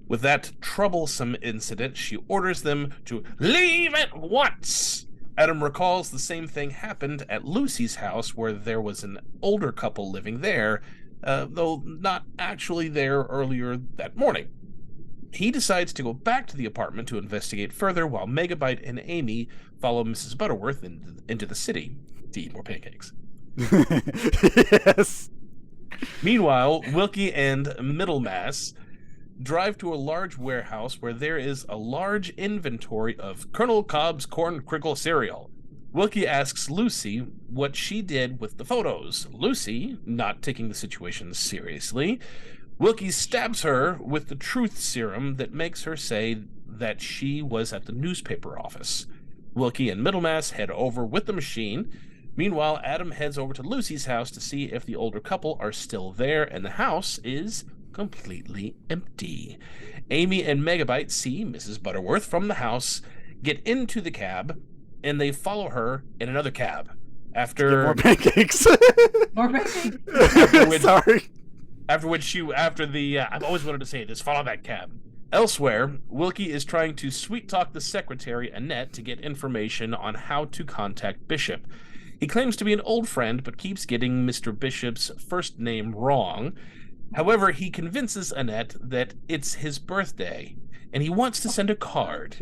[SPEAKER 2] With that troublesome incident, she orders them to leave at once. Adam recalls the same thing happened at Lucy's house, where there was an older couple living there, though not actually there earlier that morning. He decides to go back to the apartment to investigate further, while Megabyte and Amy follow Mrs. Butterworth into the city to eat more pancakes.
[SPEAKER 1] Yes.
[SPEAKER 2] Meanwhile, Wilkie and Middlemass drive to a large warehouse where there is a large inventory of Colonel Cobb's corn crinkle cereal. Wilkie asks Lucy what she did with the photos. Lucy, not taking the situation seriously, Wilkie stabs her with the truth serum that makes her say that she was at the newspaper office. Wilkie and Middlemass head over with the machine. Meanwhile, Adam heads over to Lucy's house to see if the older couple are still there, and the house is completely empty. Amy and Megabyte see Mrs. Butterworth from the house, get into the cab, and they follow her in another cab. After
[SPEAKER 1] more pancakes.
[SPEAKER 3] More pancakes.
[SPEAKER 1] Sorry.
[SPEAKER 2] I've always wanted to say this, follow that cab. Elsewhere, Wilkie is trying to sweet-talk the secretary, Annette, to get information on how to contact Bishop. He claims to be an old friend, but keeps getting Mr. Bishop's first name wrong. However, he convinces Annette that it's his birthday, and he wants to send a card.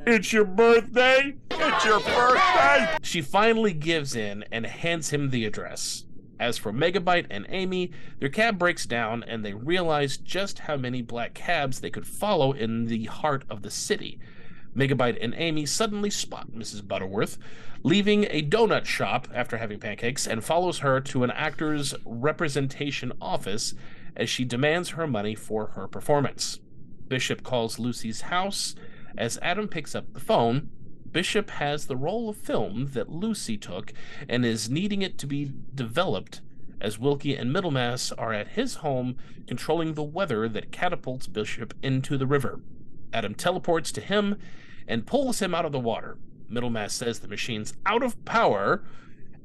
[SPEAKER 2] It's your birthday? It's your birthday! She finally gives in and hands him the address. As for Megabyte and Amy, their cab breaks down, and they realize just how many black cabs they could follow in the heart of the city. Megabyte and Amy suddenly spot Mrs. Butterworth, leaving a donut shop after having pancakes, and follows her to an actor's representation office as she demands her money for her performance. Bishop calls Lucy's house. As Adam picks up the phone, Bishop has the roll of film that Lucy took and is needing it to be developed, as Wilkie and Middlemass are at his home controlling the weather that catapults Bishop into the river. Adam teleports to him and pulls him out of the water. Middlemass says the machine's out of power.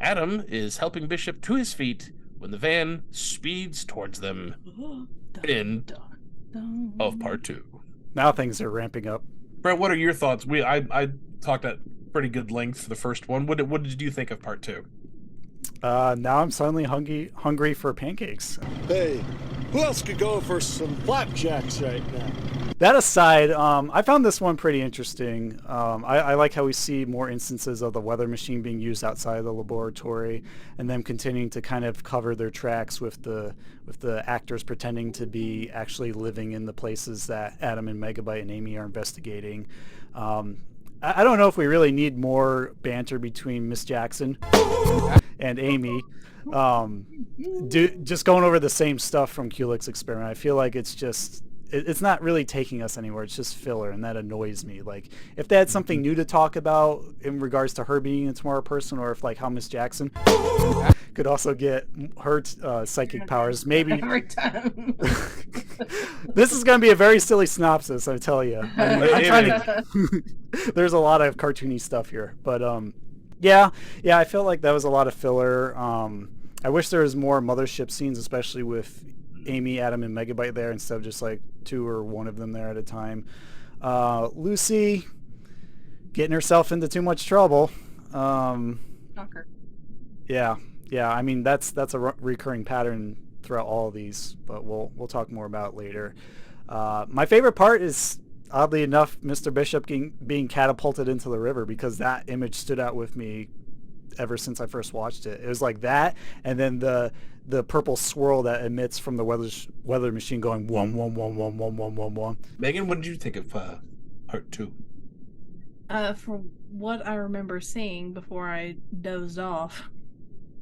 [SPEAKER 2] Adam is helping Bishop to his feet when the van speeds towards them. End of part 2.
[SPEAKER 1] Now things are ramping up.
[SPEAKER 2] Brett, what are your thoughts? I talked at pretty good length for the first one. What did you think of part 2?
[SPEAKER 1] Now I'm suddenly hungry for pancakes.
[SPEAKER 12] Hey,
[SPEAKER 20] Who else could go for some flapjacks right now?
[SPEAKER 1] That aside, I found this one pretty interesting. I like how we see more instances of the weather machine being used outside of the laboratory, and them continuing to kind of cover their tracks with the actors pretending to be actually living in the places that Adam and Megabyte and Amy are investigating. I don't know if we really need more banter between Miss Jackson and Amy. Just going over the same stuff from Culex experiment. I feel like it's not really taking us anywhere. It's just filler, and that annoys me. Like, if they had something new to talk about in regards to her being a tomorrow person, or if like how Miss Jackson could also get her psychic powers, maybe.
[SPEAKER 3] Every time.
[SPEAKER 1] This is going to be a very silly synopsis, I tell you. I'm trying to. There's a lot of cartoony stuff here, but yeah, I felt like that was a lot of filler. I wish there was more mothership scenes, especially with Amy, Adam, and Megabyte there instead of just like 2 or 1 of them there at a time. Lucy getting herself into too much trouble.
[SPEAKER 3] Shocker.
[SPEAKER 1] Yeah. I mean, that's a recurring pattern throughout all of these, but we'll talk more about it later. My favorite part is, oddly enough, Mr. Bishop being catapulted into the river, because that image stood out with me ever since I first watched it. It was like that, and then the purple swirl that emits from the weather machine going wom wom wom wom wom wom wom wom.
[SPEAKER 2] Megan, what did you think of part 2?
[SPEAKER 3] From what I remember seeing before I dozed off,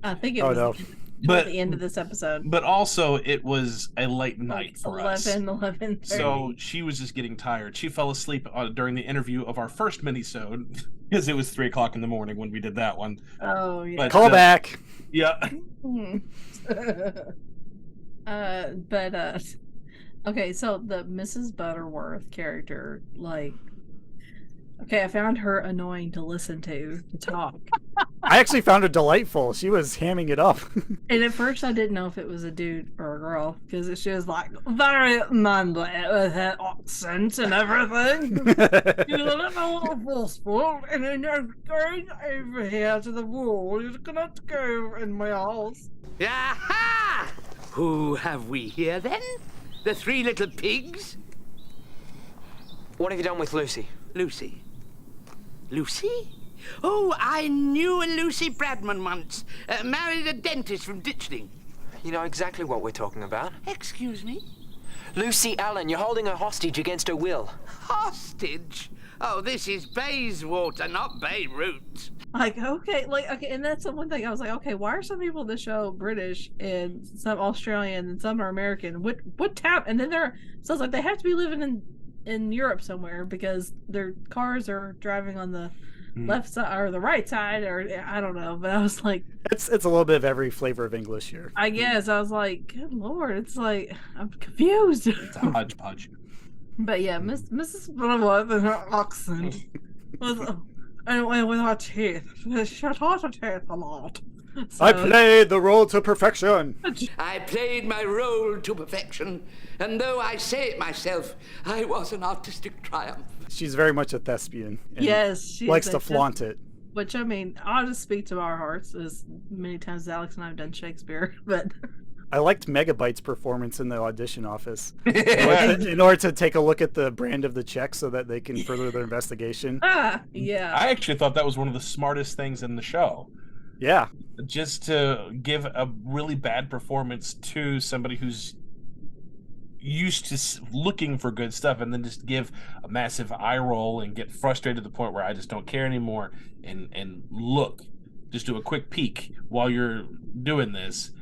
[SPEAKER 3] I think it was
[SPEAKER 2] But
[SPEAKER 3] the end of this episode.
[SPEAKER 2] But also, it was a late night for us.
[SPEAKER 3] 11:30.
[SPEAKER 2] So she was just getting tired. She fell asleep during the interview of our first minisode because it was 3 o'clock in the morning when we did that one.
[SPEAKER 3] Oh yeah.
[SPEAKER 2] But,
[SPEAKER 1] call back.
[SPEAKER 2] Yeah.
[SPEAKER 3] Okay, so the Mrs. Butterworth character, like, okay, I found her annoying to listen to talk.
[SPEAKER 1] I actually found her delightful. She was hamming it up.
[SPEAKER 3] And at first I didn't know if it was a dude or a girl, because she was like very manly with her accent and everything. She was a little more forceful, and then you're going over here to the wall. You cannot go in my house.
[SPEAKER 19] Aha! Who have we here then? The 3 little pigs?
[SPEAKER 8] What have you done with Lucy?
[SPEAKER 19] Lucy? Oh, I knew a Lucy Bradman once. Married a dentist from Ditchling.
[SPEAKER 8] You know exactly what we're talking about.
[SPEAKER 19] Excuse me?
[SPEAKER 8] Lucy Allen, you're holding her hostage against her will.
[SPEAKER 19] Hostage? Oh, this is Bayswater, not Beirut.
[SPEAKER 3] Like, okay, and that's the one thing I was like, okay, why are some people in the show British and some Australian and some are American? What town? And then so it's like they have to be living in Europe somewhere, because their cars are driving on the left side or the right side, or I don't know. But I was like,
[SPEAKER 1] it's a little bit of every flavor of English here.
[SPEAKER 3] I guess I was like, good lord, it's like I'm confused.
[SPEAKER 2] It's a hodgepodge.
[SPEAKER 3] But yeah, Mrs. Butterworth and her accent and with her teeth, she taught her teeth a lot. So,
[SPEAKER 1] I played the role to perfection.
[SPEAKER 19] I played my role to perfection, and though I say it myself, I was an artistic triumph.
[SPEAKER 1] She's very much a thespian. And
[SPEAKER 3] yes, she
[SPEAKER 1] likes to flaunt it.
[SPEAKER 3] Which, I mean, I'll just speak to our hearts, as many times as Alex and I have done Shakespeare, but...
[SPEAKER 1] I liked Megabyte's performance in the audition office in order to take a look at the brand of the check so that they can further their investigation.
[SPEAKER 3] Yeah.
[SPEAKER 2] I actually thought that was one of the smartest things in the show.
[SPEAKER 1] Yeah.
[SPEAKER 2] Just to give a really bad performance to somebody who's used to looking for good stuff, and then just give a massive eye roll and get frustrated to the point where I just don't care anymore, and look, just do a quick peek while you're doing this.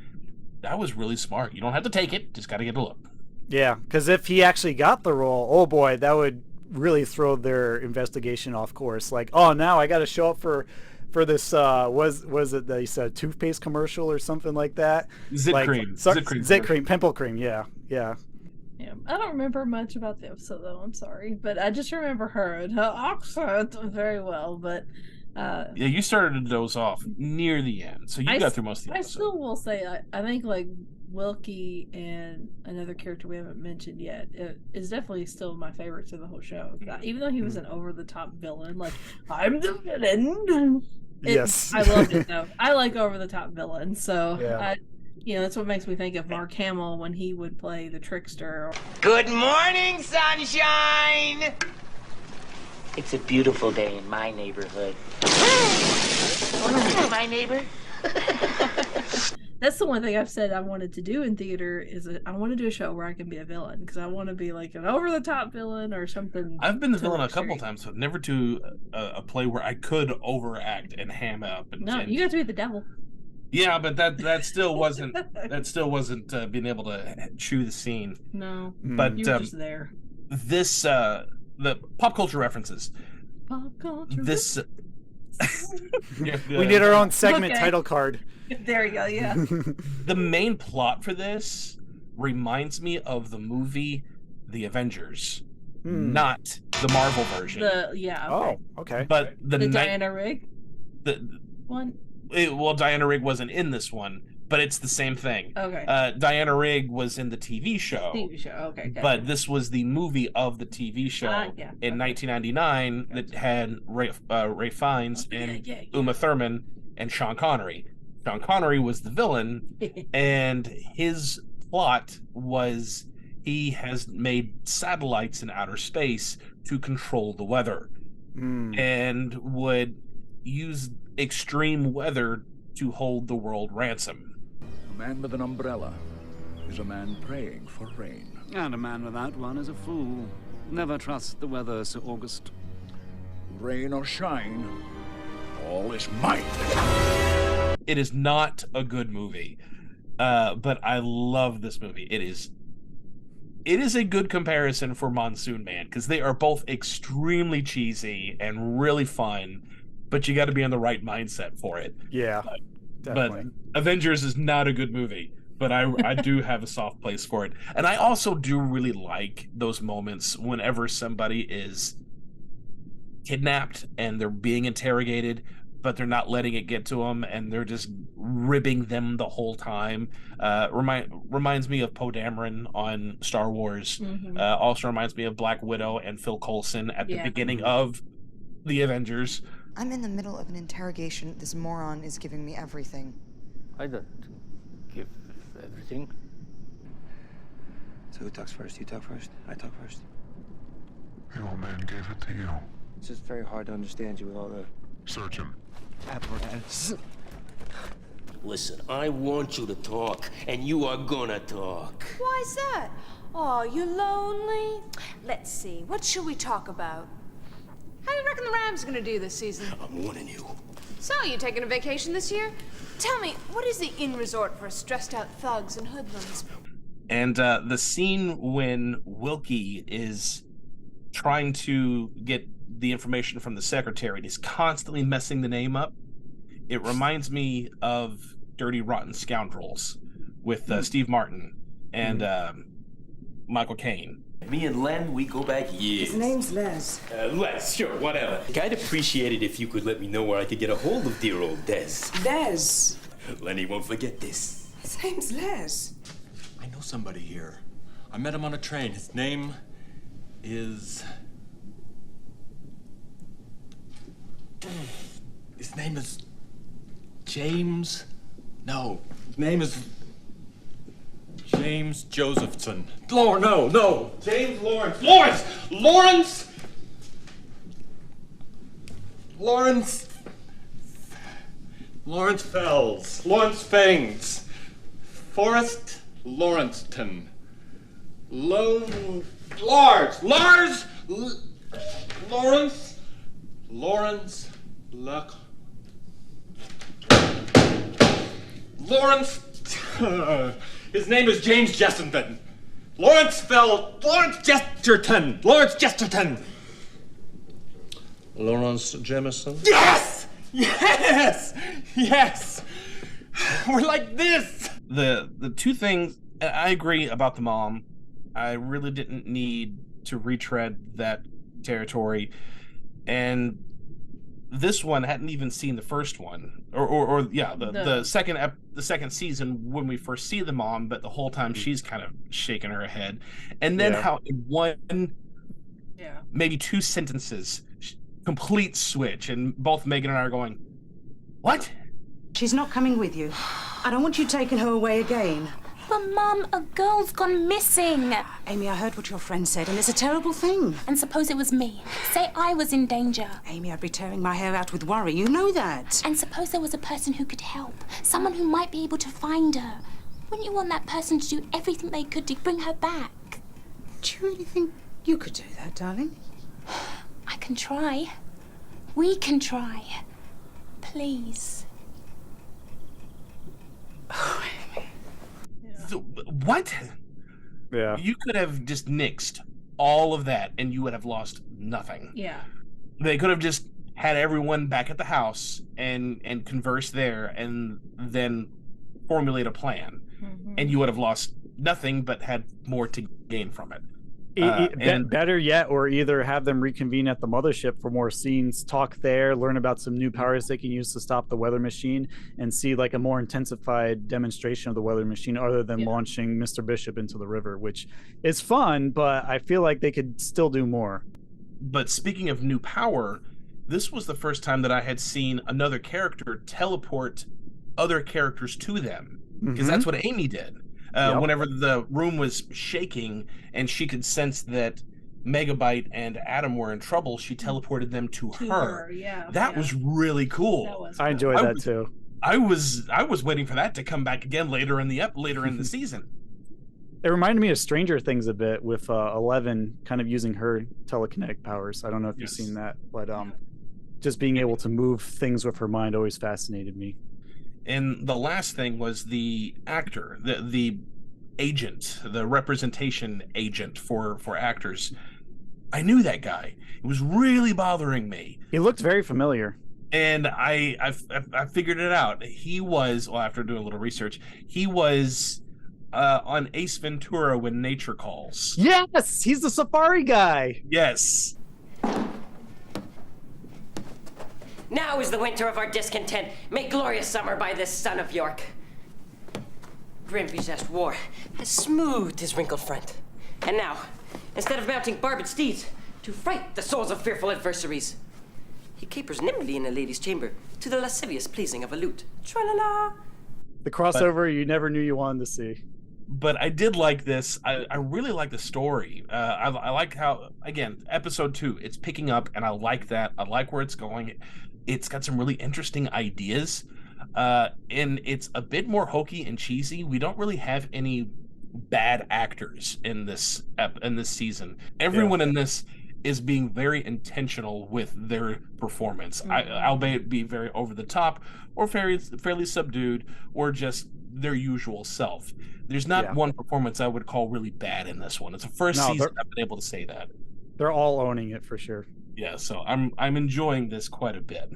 [SPEAKER 2] That was really smart. You don't have to take it, just got to get a look. Yeah,
[SPEAKER 1] because if he actually got the role, oh boy, that would really throw their investigation off course. Like, oh, now I got to show up for this was it they said toothpaste commercial or something like that?
[SPEAKER 2] Zit cream,
[SPEAKER 1] pimple cream. Yeah.
[SPEAKER 3] I don't remember much about the episode though. I'm sorry, but I just remember her and her accent very well. But
[SPEAKER 2] yeah, you started to doze off near the end, so you got through most of the episode.
[SPEAKER 3] I still will say I think like Wilkie and another character we haven't mentioned yet is definitely still my favorites in the whole show. Even though he was an over-the-top villain, like, I'm the villain.
[SPEAKER 1] Yes.
[SPEAKER 3] I loved it though. I like over-the-top villains, so
[SPEAKER 1] yeah.
[SPEAKER 3] Yeah, that's what makes me think of Mark Hamill when he would play the trickster.
[SPEAKER 21] Good morning, sunshine! It's a beautiful day in my neighborhood. Want to be my neighbor?
[SPEAKER 3] That's the one thing I've said I wanted to do in theater is I want to do a show where I can be a villain because I want to be like an over-the-top villain or something.
[SPEAKER 2] I've been the villain a couple times, but never to a play where I could overact and ham up.
[SPEAKER 3] No, you got to be the devil.
[SPEAKER 2] Yeah, but that still wasn't being able to chew the scene.
[SPEAKER 3] No,
[SPEAKER 2] but
[SPEAKER 3] you were just there.
[SPEAKER 2] This the pop culture references.
[SPEAKER 3] Pop culture.
[SPEAKER 2] This
[SPEAKER 1] we need our own segment title card.
[SPEAKER 3] There you go. Yeah.
[SPEAKER 2] The main plot for this reminds me of the movie The Avengers, not the Marvel version.
[SPEAKER 3] Okay.
[SPEAKER 1] Oh, okay.
[SPEAKER 2] But the
[SPEAKER 3] Diana Rigg. One.
[SPEAKER 2] Well, Diana Rigg wasn't in this one, but it's the same thing.
[SPEAKER 3] Okay.
[SPEAKER 2] Diana Rigg was in the TV show.
[SPEAKER 3] TV show. Okay.
[SPEAKER 2] But this was the movie of the TV show in 1999 that had Ray Fiennes and Uma Thurman and Sean Connery. Sean Connery was the villain, and his plot was he has made satellites in outer space to control the weather, and would use extreme weather to hold the world ransom.
[SPEAKER 13] A man with an umbrella is a man praying for rain.
[SPEAKER 22] And a man without one is a fool. Never trust the weather, Sir August.
[SPEAKER 13] Rain or shine, all is mine.
[SPEAKER 2] It is not a good movie, but I love this movie. It is a good comparison for Monsoon Man, because they are both extremely cheesy and really fun, but you got to be in the right mindset for it.
[SPEAKER 1] Yeah, definitely.
[SPEAKER 2] But Avengers is not a good movie, but I do have a soft place for it. And I also do really like those moments whenever somebody is kidnapped and they're being interrogated, but they're not letting it get to them, and they're just ribbing them the whole time. Reminds me of Poe Dameron on Star Wars. Also reminds me of Black Widow and Phil Coulson at the beginning of the Avengers.
[SPEAKER 23] I'm in the middle of an interrogation. This moron is giving me everything.
[SPEAKER 21] I don't give everything.
[SPEAKER 5] So who talks first? You talk first? I talk first?
[SPEAKER 24] The old man gave it to you.
[SPEAKER 5] It's just very hard to understand you with all the...
[SPEAKER 24] Search him.
[SPEAKER 5] apparatus.
[SPEAKER 15] Listen, I want you to talk, and you are gonna talk.
[SPEAKER 7] Why's that? Oh, you lonely? Let's see, what should we talk about? How do you reckon the Rams are gonna do this season?
[SPEAKER 15] I'm warning you.
[SPEAKER 7] So, you taking a vacation this year? Tell me, what is the inn resort for stressed out thugs and hoodlums?
[SPEAKER 2] And the scene when Wilkie is trying to get the information from the secretary and he's constantly messing the name up, it reminds me of Dirty Rotten Scoundrels with Steve Martin and Michael Caine.
[SPEAKER 15] Me and Len, we go back years.
[SPEAKER 6] His name's Les.
[SPEAKER 15] Les, sure, whatever. I'd appreciate it if you could let me know where I could get a hold of dear old Des.
[SPEAKER 6] Les.
[SPEAKER 15] Lenny won't forget this.
[SPEAKER 6] His name's Les.
[SPEAKER 25] I know somebody here. I met him on a train. His name is... His name is... James... No. His name is... James Josephson. No. James Lawrence. Lawrence Fells. Lawrence Fangs. Forrest Lawrencetown. Lawrence. His name is James Jessenton. Lawrence Jesterton.
[SPEAKER 9] Lawrence Jameson?
[SPEAKER 25] Yes! We're like this.
[SPEAKER 2] The two things, I agree about the mom. I really didn't need to retread that territory. And this one hadn't even seen the first one, the second season when we first see the mom, but the whole time she's kind of shaking her head, and then how in one, maybe two sentences, complete switch, and both Megan and I are going, "What?
[SPEAKER 6] She's not coming with you.
[SPEAKER 4] I don't want you taking her away again.
[SPEAKER 10] But, Mum, a girl's gone missing.
[SPEAKER 4] Amy, I heard what your friend said, and it's a terrible thing.
[SPEAKER 10] And suppose it was me. Say I was in danger.
[SPEAKER 4] Amy, I'd be tearing my hair out with worry. You know that.
[SPEAKER 10] And suppose there was a person who could help. Someone who might be able to find her. Wouldn't you want that person to do everything they could to bring her back?
[SPEAKER 4] Do you really think you could do that, darling?
[SPEAKER 10] I can try. We can try. Please.
[SPEAKER 2] What?
[SPEAKER 1] Yeah.
[SPEAKER 2] You could have just nixed all of that and you would have lost nothing.
[SPEAKER 3] Yeah.
[SPEAKER 2] They could have just had everyone back at the house and converse there and then formulate a plan.
[SPEAKER 3] Mm-hmm.
[SPEAKER 2] And you would have lost nothing but had more to gain from it.
[SPEAKER 1] Better yet, or either have them reconvene at the mothership for more scenes, talk there, learn about some new powers they can use to stop the weather machine, and see like a more intensified demonstration of the weather machine other than launching Mr. Bishop into the river, which is fun, but I feel like they could still do more.
[SPEAKER 2] But speaking of new power, this was the first time that I had seen another character teleport other characters to them, because that's what Amy did. Whenever the room was shaking and she could sense that Megabyte and Adam were in trouble, she teleported them to her. That was really cool.
[SPEAKER 1] I enjoyed that too.
[SPEAKER 2] I was waiting for that to come back again later in the season.
[SPEAKER 1] It reminded me of Stranger Things a bit with 11 kind of using her telekinetic powers. I don't know if you've seen that, but just being able to move things with her mind always fascinated me.
[SPEAKER 2] And the last thing was the actor, the agent, the representation agent for actors. I knew that guy. It was really bothering me.
[SPEAKER 1] He looked very familiar.
[SPEAKER 2] And I figured it out. He was, well, after doing a little research, he was on Ace Ventura: When Nature Calls.
[SPEAKER 1] Yes! He's the safari guy!
[SPEAKER 2] Yes.
[SPEAKER 11] Now is the winter of our discontent, made glorious summer by this son of York. Grim-possessed war has smoothed his wrinkled front. And now, instead of mounting barbed steeds to fright the souls of fearful adversaries, he capers nimbly in a lady's chamber to the lascivious pleasing of a lute. Tra-la-la!
[SPEAKER 1] The crossover you never knew you wanted to see.
[SPEAKER 2] But I did like this. I really like the story. I like how, again, episode 2, it's picking up, and I like that. I like where it's going. It's got some really interesting ideas, and it's a bit more hokey and cheesy. We don't really have any bad actors in this season. Everyone in this is being very intentional with their performance, albeit be very over the top or fairly subdued or just their usual self. There's not one performance I would call really bad in this one. It's the first season I've been able to say that.
[SPEAKER 1] They're all owning it for sure.
[SPEAKER 2] Yeah, so I'm enjoying this quite a bit.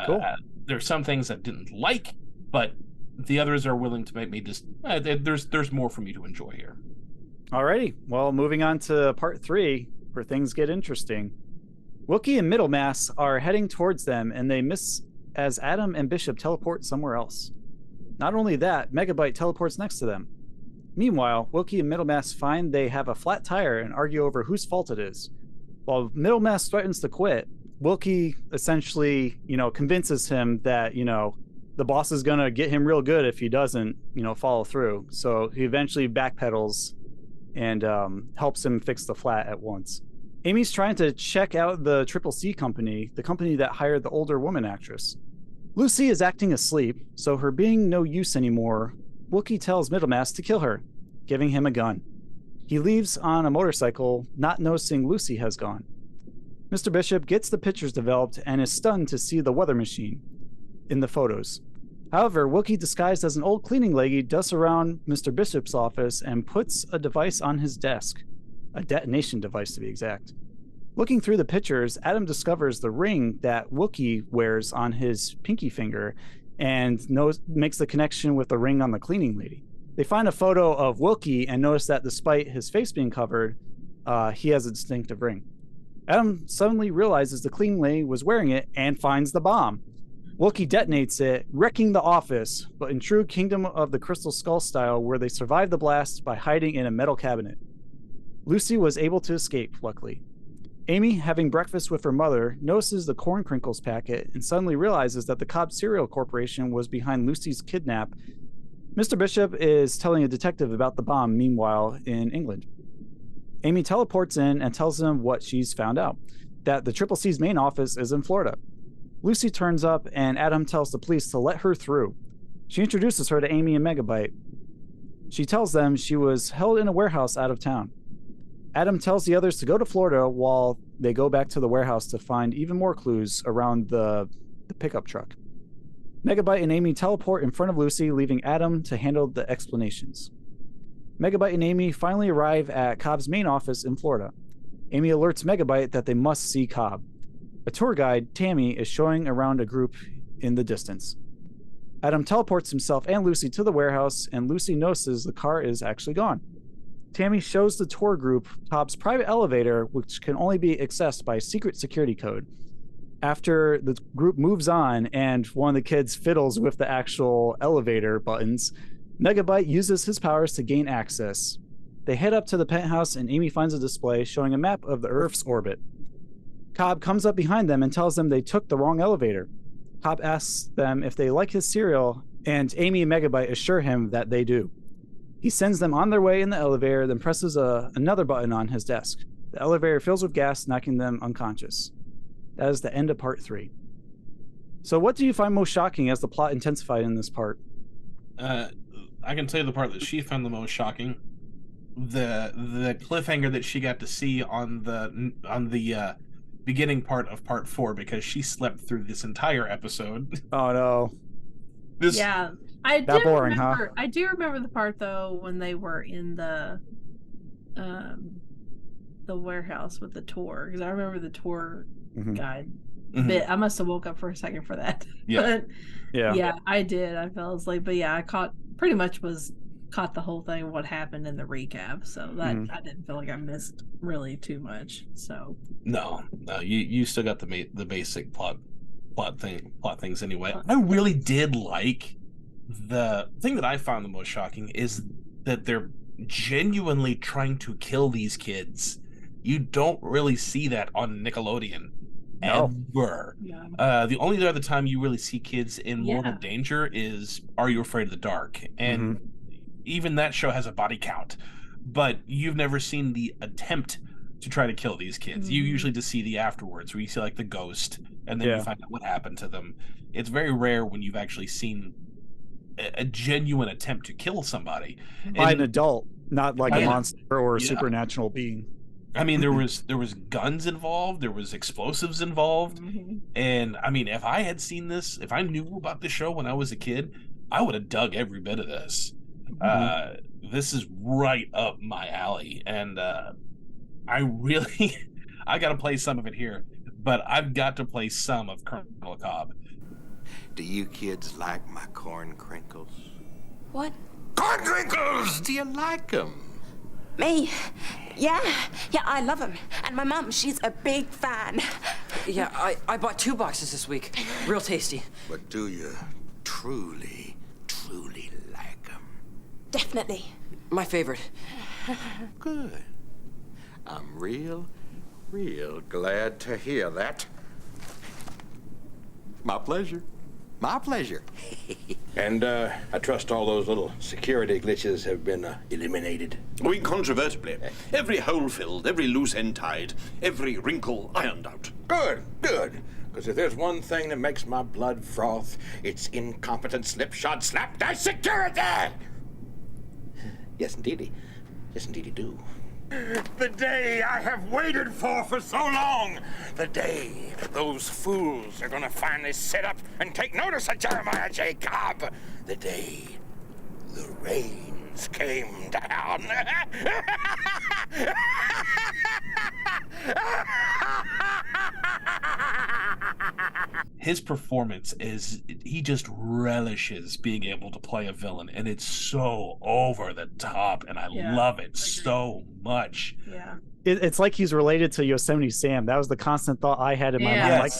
[SPEAKER 1] Cool.
[SPEAKER 2] There's some things I didn't like, but the others are willing to make me just. There's more for me to enjoy here.
[SPEAKER 1] Alrighty, well, moving on to part 3, where things get interesting. Wookie and Middlemass are heading towards them, and they miss as Adam and Bishop teleport somewhere else. Not only that, Megabyte teleports next to them. Meanwhile, Wookie and Middlemass find they have a flat tire and argue over whose fault it is. While Middlemass threatens to quit, Wookie essentially, convinces him that, the boss is going to get him real good if he doesn't, follow through. So he eventually backpedals and helps him fix the flat at once. Amy's trying to check out the Triple C company, the company that hired the older woman actress. Lucy is acting asleep, so her being no use anymore, Wookie tells Middlemass to kill her, giving him a gun. He leaves on a motorcycle, not noticing Lucy has gone. Mr. Bishop gets the pictures developed and is stunned to see the weather machine in the photos. However, Wookie, disguised as an old cleaning lady, dusts around Mr. Bishop's office and puts a device on his desk. A detonation device, to be exact. Looking through the pictures, Adam discovers the ring that Wookie wears on his pinky finger and makes the connection with the ring on the cleaning lady. They find a photo of Wookie and notice that despite his face being covered, he has a distinctive ring. Adam suddenly realizes the cleaning lady was wearing it and finds the bomb. Wookie detonates it, wrecking the office, but in true Kingdom of the Crystal Skull style, where they survive the blast by hiding in a metal cabinet. Lucy was able to escape, luckily. Amy, having breakfast with her mother, notices the corn crinkles packet and suddenly realizes that the Cobb Cereal Corporation was behind Lucy's kidnap Mr. Bishop is telling a detective about the bomb, meanwhile, in England. Amy teleports in and tells him what she's found out, that the Triple C's main office is in Florida. Lucy turns up, and Adam tells the police to let her through. She introduces her to Amy and Megabyte. She tells them she was held in a warehouse out of town. Adam tells the others to go to Florida while they go back to the warehouse to find even more clues around the pickup truck. Megabyte and Amy teleport in front of Lucy, leaving Adam to handle the explanations. Megabyte and Amy finally arrive at Cobb's main office in Florida. Amy alerts Megabyte that they must see Cobb. A tour guide, Tammy, is showing around a group in the distance. Adam teleports himself and Lucy to the warehouse, and Lucy notices the car is actually gone. Tammy shows the tour group Cobb's private elevator, which can only be accessed by a secret security code. After the group moves on and one of the kids fiddles with the actual elevator buttons, Megabyte uses his powers to gain access. They head up to the penthouse, and Amy finds a display showing a map of the Earth's orbit. Cobb comes up behind them and tells them they took the wrong elevator. Cobb asks them if they like his cereal, and Amy and Megabyte assure him that they do. He sends them on their way in the elevator, then presses another button on his desk. The elevator fills with gas, knocking them unconscious. That is the end of part 3. So what do you find most shocking as the plot intensified in this part?
[SPEAKER 2] I can tell you the part that she found the most shocking. The cliffhanger that she got to see on the beginning part of part 4, because she slept through this entire episode.
[SPEAKER 1] Oh no.
[SPEAKER 3] Yeah. I
[SPEAKER 1] That
[SPEAKER 3] do
[SPEAKER 1] boring,
[SPEAKER 3] remember,
[SPEAKER 1] huh?
[SPEAKER 3] I do remember the part though when they were in the warehouse with the tour, because I remember the tour guide bit. I must have woke up for a second for that.
[SPEAKER 2] Yeah.
[SPEAKER 3] But
[SPEAKER 1] Yeah.
[SPEAKER 3] yeah, I did. I fell asleep, but yeah, I caught the whole thing of what happened in the recap, so that I didn't feel like I missed really too much. So
[SPEAKER 2] No, you still got the basic plot things anyway. I really did like the thing that I found the most shocking is that they're genuinely trying to kill these kids. You don't really see that on Nickelodeon ever.
[SPEAKER 3] Yeah.
[SPEAKER 2] The only other time you really see kids in mortal danger is Are You Afraid of the Dark? And even that show has a body count, but you've never seen the attempt to try to kill these kids. You usually just see the afterwards, where you see like the ghost, and then you find out what happened to them. It's very rare when you've actually seen a genuine attempt to kill somebody
[SPEAKER 1] By an adult, not like a monster or a supernatural being.
[SPEAKER 2] I mean, there was guns involved, there was explosives involved, and I mean, if I had seen this, if I knew about the show when I was a kid, I would have dug every bit of this. This is right up my alley, and I got to play some of it here, but I've got to play some of Colonel Cobb.
[SPEAKER 12] Do you kids like my corn crinkles?
[SPEAKER 10] What?
[SPEAKER 12] Corn crinkles! Do you like them?
[SPEAKER 10] Me? Yeah, I love them. And my mum, she's a big fan.
[SPEAKER 11] Yeah, I bought 2 boxes this week. Real tasty.
[SPEAKER 12] But do you truly like them?
[SPEAKER 10] Definitely.
[SPEAKER 11] My favorite.
[SPEAKER 12] Good. I'm real glad to hear that. My pleasure. My pleasure.
[SPEAKER 14] And I trust all those little security glitches have been eliminated.
[SPEAKER 16] Oh, incontrovertibly. Every hole filled, every loose end tied, every wrinkle ironed out.
[SPEAKER 14] Good. Because if there's one thing that makes my blood froth, it's incompetent slipshod slapdash security! Yes, indeedy. Yes, indeedy do.
[SPEAKER 12] The day I have waited for so long. The day those fools are gonna finally sit up and take notice of Jeremiah J. Cobb. The day the rains came down.
[SPEAKER 2] His performance is, he just relishes being able to play a villain, and it's so over the top, and I love it so much.
[SPEAKER 3] Yeah.
[SPEAKER 1] It's like he's related to Yosemite Sam. That was the constant thought I had in my mind. Like,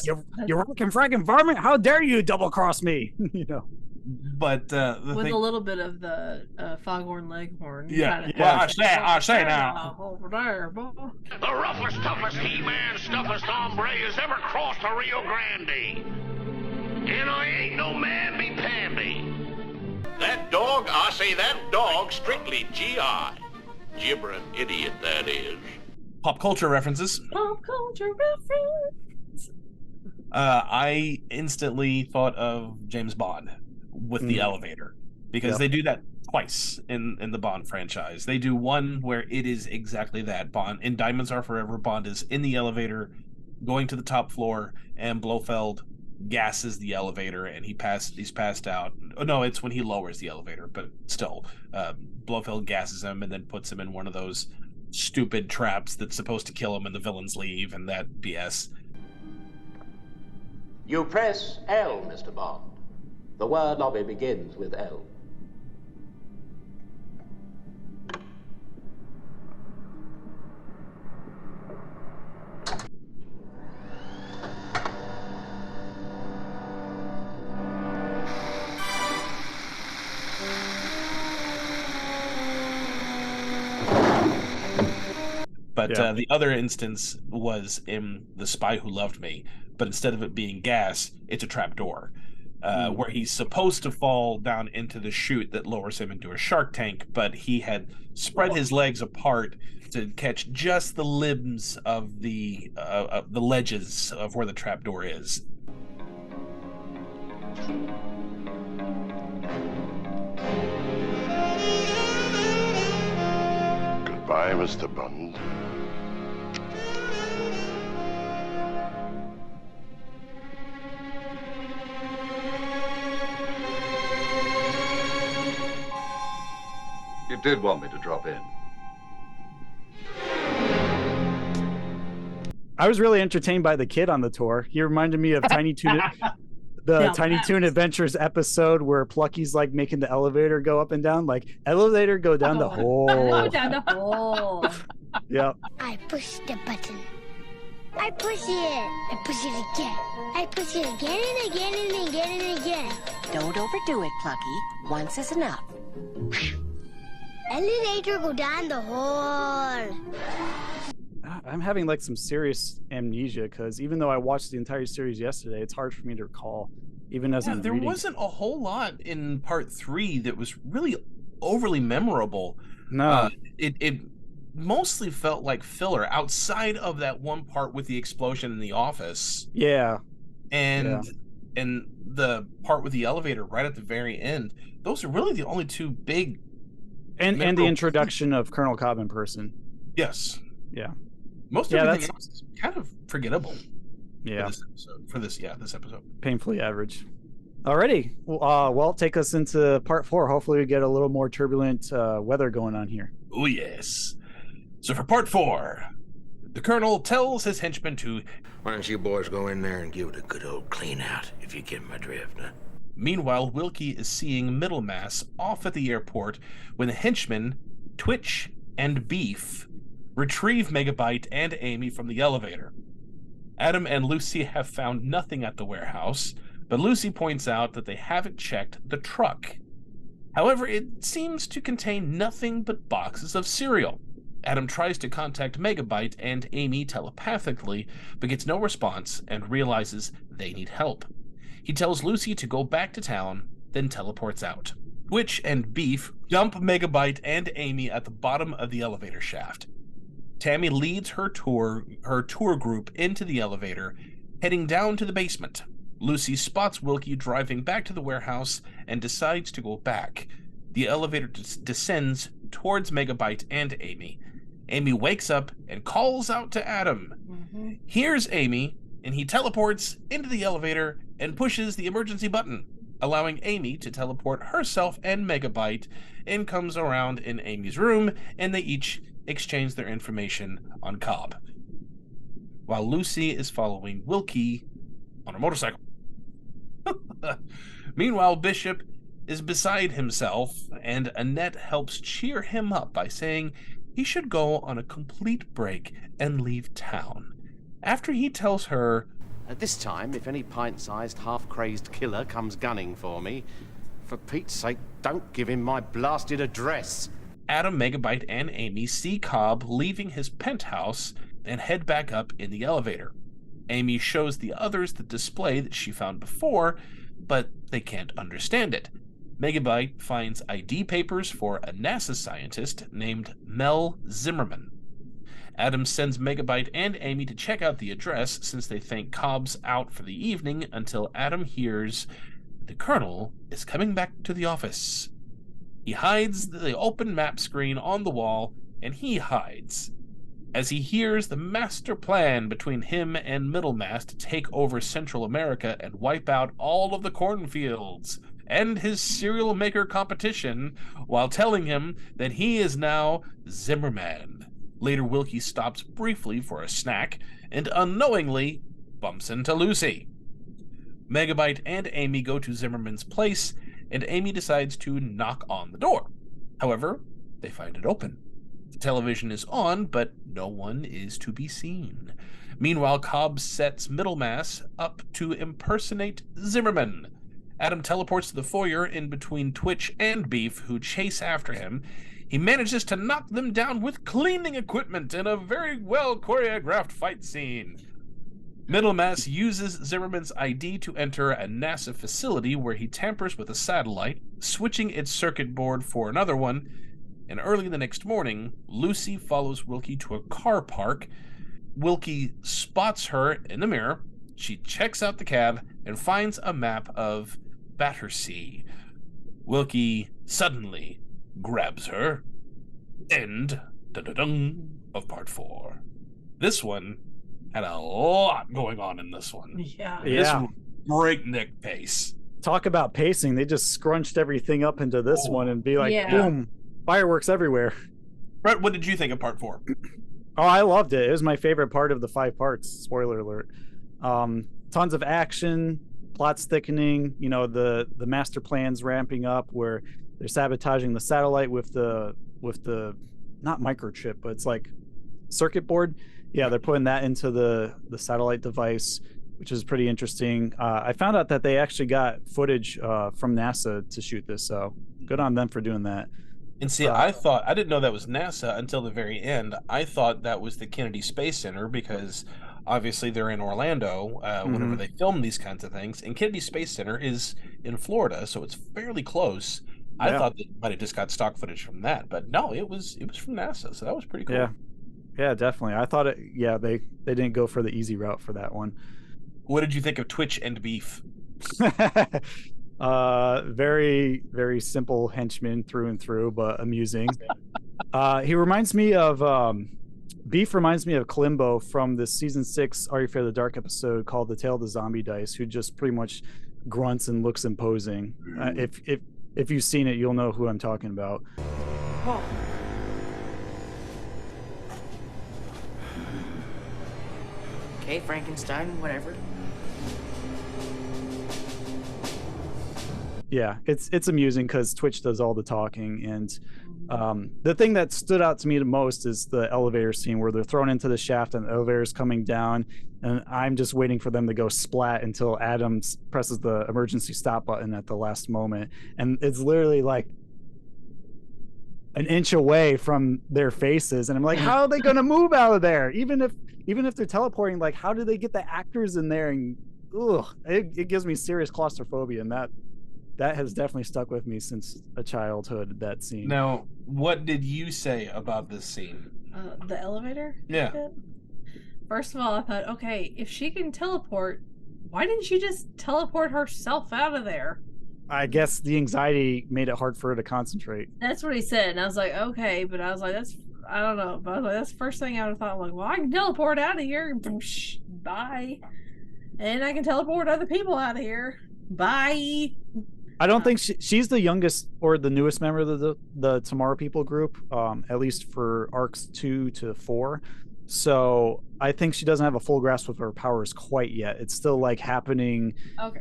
[SPEAKER 1] you rockin' frackin' varmint, how dare you double cross me? You know.
[SPEAKER 2] But
[SPEAKER 3] with a little bit of the Foghorn Leghorn.
[SPEAKER 2] I say now.
[SPEAKER 3] Over there, boy.
[SPEAKER 17] The roughest, toughest He-Man, stuffest hombre has ever crossed the Rio Grande. And I ain't no man be pandy.
[SPEAKER 16] That dog, I say that dog, strictly GI. Gibbering idiot, that is.
[SPEAKER 2] Pop culture references.
[SPEAKER 3] Pop culture reference.
[SPEAKER 2] I instantly thought of James Bond with the elevator, because they do that twice in the Bond franchise. They do one where it is exactly that. Bond in Diamonds Are Forever, Bond is in the elevator going to the top floor, and Blofeld gasses the elevator and he's passed out. Oh, no, it's when he lowers the elevator, but still, Blofeld gasses him and then puts him in one of those stupid traps that's supposed to kill him and the villains leave and that BS.
[SPEAKER 9] You press L, Mr. Bond. The word lobby begins with L.
[SPEAKER 2] But the other instance was in The Spy Who Loved Me, but instead of it being gas, it's a trap door, where he's supposed to fall down into the chute that lowers him into a shark tank, but he had spread his legs apart to catch just the limbs of the ledges of where the trap door is.
[SPEAKER 24] Goodbye, Mr. Bond.
[SPEAKER 8] You did want me to drop in.
[SPEAKER 1] I was really entertained by the kid on the tour. He reminded me of Tiny Toon, Tiny Toon Adventures episode where Plucky's like making the elevator go up and down, like elevator go down the hole.
[SPEAKER 3] Go down the hole.
[SPEAKER 1] Yep.
[SPEAKER 18] I push the button. I push it. I push it again. I push it again and again and again and again.
[SPEAKER 19] Don't overdo it, Plucky. Once is enough.
[SPEAKER 18] Elevator go down the hole.
[SPEAKER 1] I'm having like some serious amnesia because even though I watched the entire series yesterday, it's hard for me to recall, even as I'm
[SPEAKER 2] there
[SPEAKER 1] reading.
[SPEAKER 2] wasn't a whole lot in part 3 that was really overly memorable.
[SPEAKER 1] No.
[SPEAKER 2] It mostly felt like filler outside of that one part with the explosion in the office.
[SPEAKER 1] Yeah.
[SPEAKER 2] And the part with the elevator right at the very end. Those are really the only two big
[SPEAKER 1] and the introduction of Colonel Cobb in person.
[SPEAKER 2] Yes.
[SPEAKER 1] Yeah.
[SPEAKER 2] Most everything else is kind of forgettable.
[SPEAKER 1] Yeah.
[SPEAKER 2] For this episode.
[SPEAKER 1] Painfully average. Alrighty. Well, take us into part 4. Hopefully we get a little more turbulent weather going on here.
[SPEAKER 2] Oh, yes. So for part 4, the Colonel tells his henchmen to...
[SPEAKER 12] Why don't you boys go in there and give it a good old clean out, if you get my drift, huh?
[SPEAKER 2] Meanwhile, Wilkie is seeing Middlemass off at the airport when the henchmen, Twitch and Beef, retrieve Megabyte and Amy from the elevator. Adam and Lucy have found nothing at the warehouse, but Lucy points out that they haven't checked the truck. However, it seems to contain nothing but boxes of cereal. Adam tries to contact Megabyte and Amy telepathically, but gets no response and realizes they need help. He tells Lucy to go back to town, then teleports out. Twitch and Beef dump Megabyte and Amy at the bottom of the elevator shaft. Tammy leads her tour group into the elevator, heading down to the basement. Lucy spots Wilkie driving back to the warehouse and decides to go back. The elevator descends towards Megabyte and Amy. Amy wakes up and calls out to Adam. Here's Amy, and he teleports into the elevator and pushes the emergency button, allowing Amy to teleport herself and Megabyte, and comes around in Amy's room, and they each exchange their information on Cobb, while Lucy is following Wilkie on a motorcycle. Meanwhile, Bishop is beside himself, and Annette helps cheer him up by saying he should go on a complete break and leave town. After he tells her,
[SPEAKER 9] "At this time, if any pint-sized, half-crazed killer comes gunning for me, for Pete's sake, don't give him my blasted address."
[SPEAKER 2] Adam, Megabyte, and Amy see Cobb leaving his penthouse and head back up in the elevator. Amy shows the others the display that she found before, but they can't understand it. Megabyte finds ID papers for a NASA scientist named Mel Zimmerman. Adam sends Megabyte and Amy to check out the address since they think Cobb's out for the evening until Adam hears the Colonel is coming back to the office. He hides the open map screen on the wall, and he hides as he hears the master plan between him and Middlemass to take over Central America and wipe out all of the cornfields and his cereal maker competition while telling him that he is now Zimmerman. Later, Wilkie stops briefly for a snack and unknowingly bumps into Lucy. Megabyte and Amy go to Zimmerman's place, and Amy decides to knock on the door. However, they find it open. The television is on, but no one is to be seen. Meanwhile, Cobb sets Middlemass up to impersonate Zimmerman. Adam teleports to the foyer in between Twitch and Beef, who chase after him. He manages to knock them down with cleaning equipment in a very well choreographed fight scene. Middlemass uses Zimmerman's ID to enter a NASA facility where he tampers with a satellite, switching its circuit board for another one, and early the next morning, Lucy follows Wilkie to a car park. Wilkie spots her in the mirror. She checks out the cab and finds a map of Battersea. Wilkie suddenly grabs her. End of part 4. This one had a lot going on in this one.
[SPEAKER 3] Yeah.
[SPEAKER 2] This one, breakneck pace.
[SPEAKER 1] Talk about pacing. They just scrunched everything up into this one and be like, boom, fireworks everywhere.
[SPEAKER 2] Brett, what did you think of part 4?
[SPEAKER 1] Oh, I loved it. It was my favorite part of the 5 parts. Spoiler alert. Tons of action, plots thickening, you know, the master plan's ramping up where they're sabotaging the satellite with the not microchip, but it's like circuit board. Yeah, they're putting that into the satellite device, which is pretty interesting. I found out that they actually got footage from NASA to shoot this, so good on them for doing that.
[SPEAKER 2] And see, I didn't know that was NASA until the very end. I thought that was the Kennedy Space Center because obviously they're in Orlando whenever they film these kinds of things. And Kennedy Space Center is in Florida, so it's fairly close. I thought they might have just got stock footage from that, but no, it was from NASA, so that was pretty cool.
[SPEAKER 1] Yeah, definitely. I thought they didn't go for the easy route for that one.
[SPEAKER 2] What did you think of Twitch and Beef?
[SPEAKER 1] Very, very simple henchman through and through, but amusing. He reminds me of Beef reminds me of Klimbo from the season 6 Are You Afraid of the Dark episode called The Tale of the Zombie Dice, who just pretty much grunts and looks imposing. If you've seen it, you'll know who I'm talking about.
[SPEAKER 11] Oh. Okay, Frankenstein, whatever.
[SPEAKER 1] Yeah, it's amusing because Twitch does all the talking, and the thing that stood out to me the most is the elevator scene where they're thrown into the shaft and the elevator's coming down, and I'm just waiting for them to go splat until Adam presses the emergency stop button at the last moment, and it's literally like an inch away from their faces, and I'm like, how are they going to move out of there? Even if they're teleporting, like, how do they get the actors in there? And it gives me serious claustrophobia, and that has definitely stuck with me since a childhood, that scene.
[SPEAKER 2] Now, what did you say about this scene?
[SPEAKER 3] The elevator?
[SPEAKER 2] Yeah.
[SPEAKER 3] First of all, I thought, okay, if she can teleport, why didn't she just teleport herself out of there?
[SPEAKER 1] I guess the anxiety made it hard for her to concentrate.
[SPEAKER 3] That's what he said, and I was like, okay, but I was like, I don't know, but I was like, that's the first thing I would have thought. I'm like, well, I can teleport out of here, bye, and I can teleport other people out of here, bye.
[SPEAKER 1] I don't think she's the youngest or the newest member of the Tomorrow People group, at least for arcs 2 to 4. So I think she doesn't have a full grasp of her powers quite yet. It's still like happening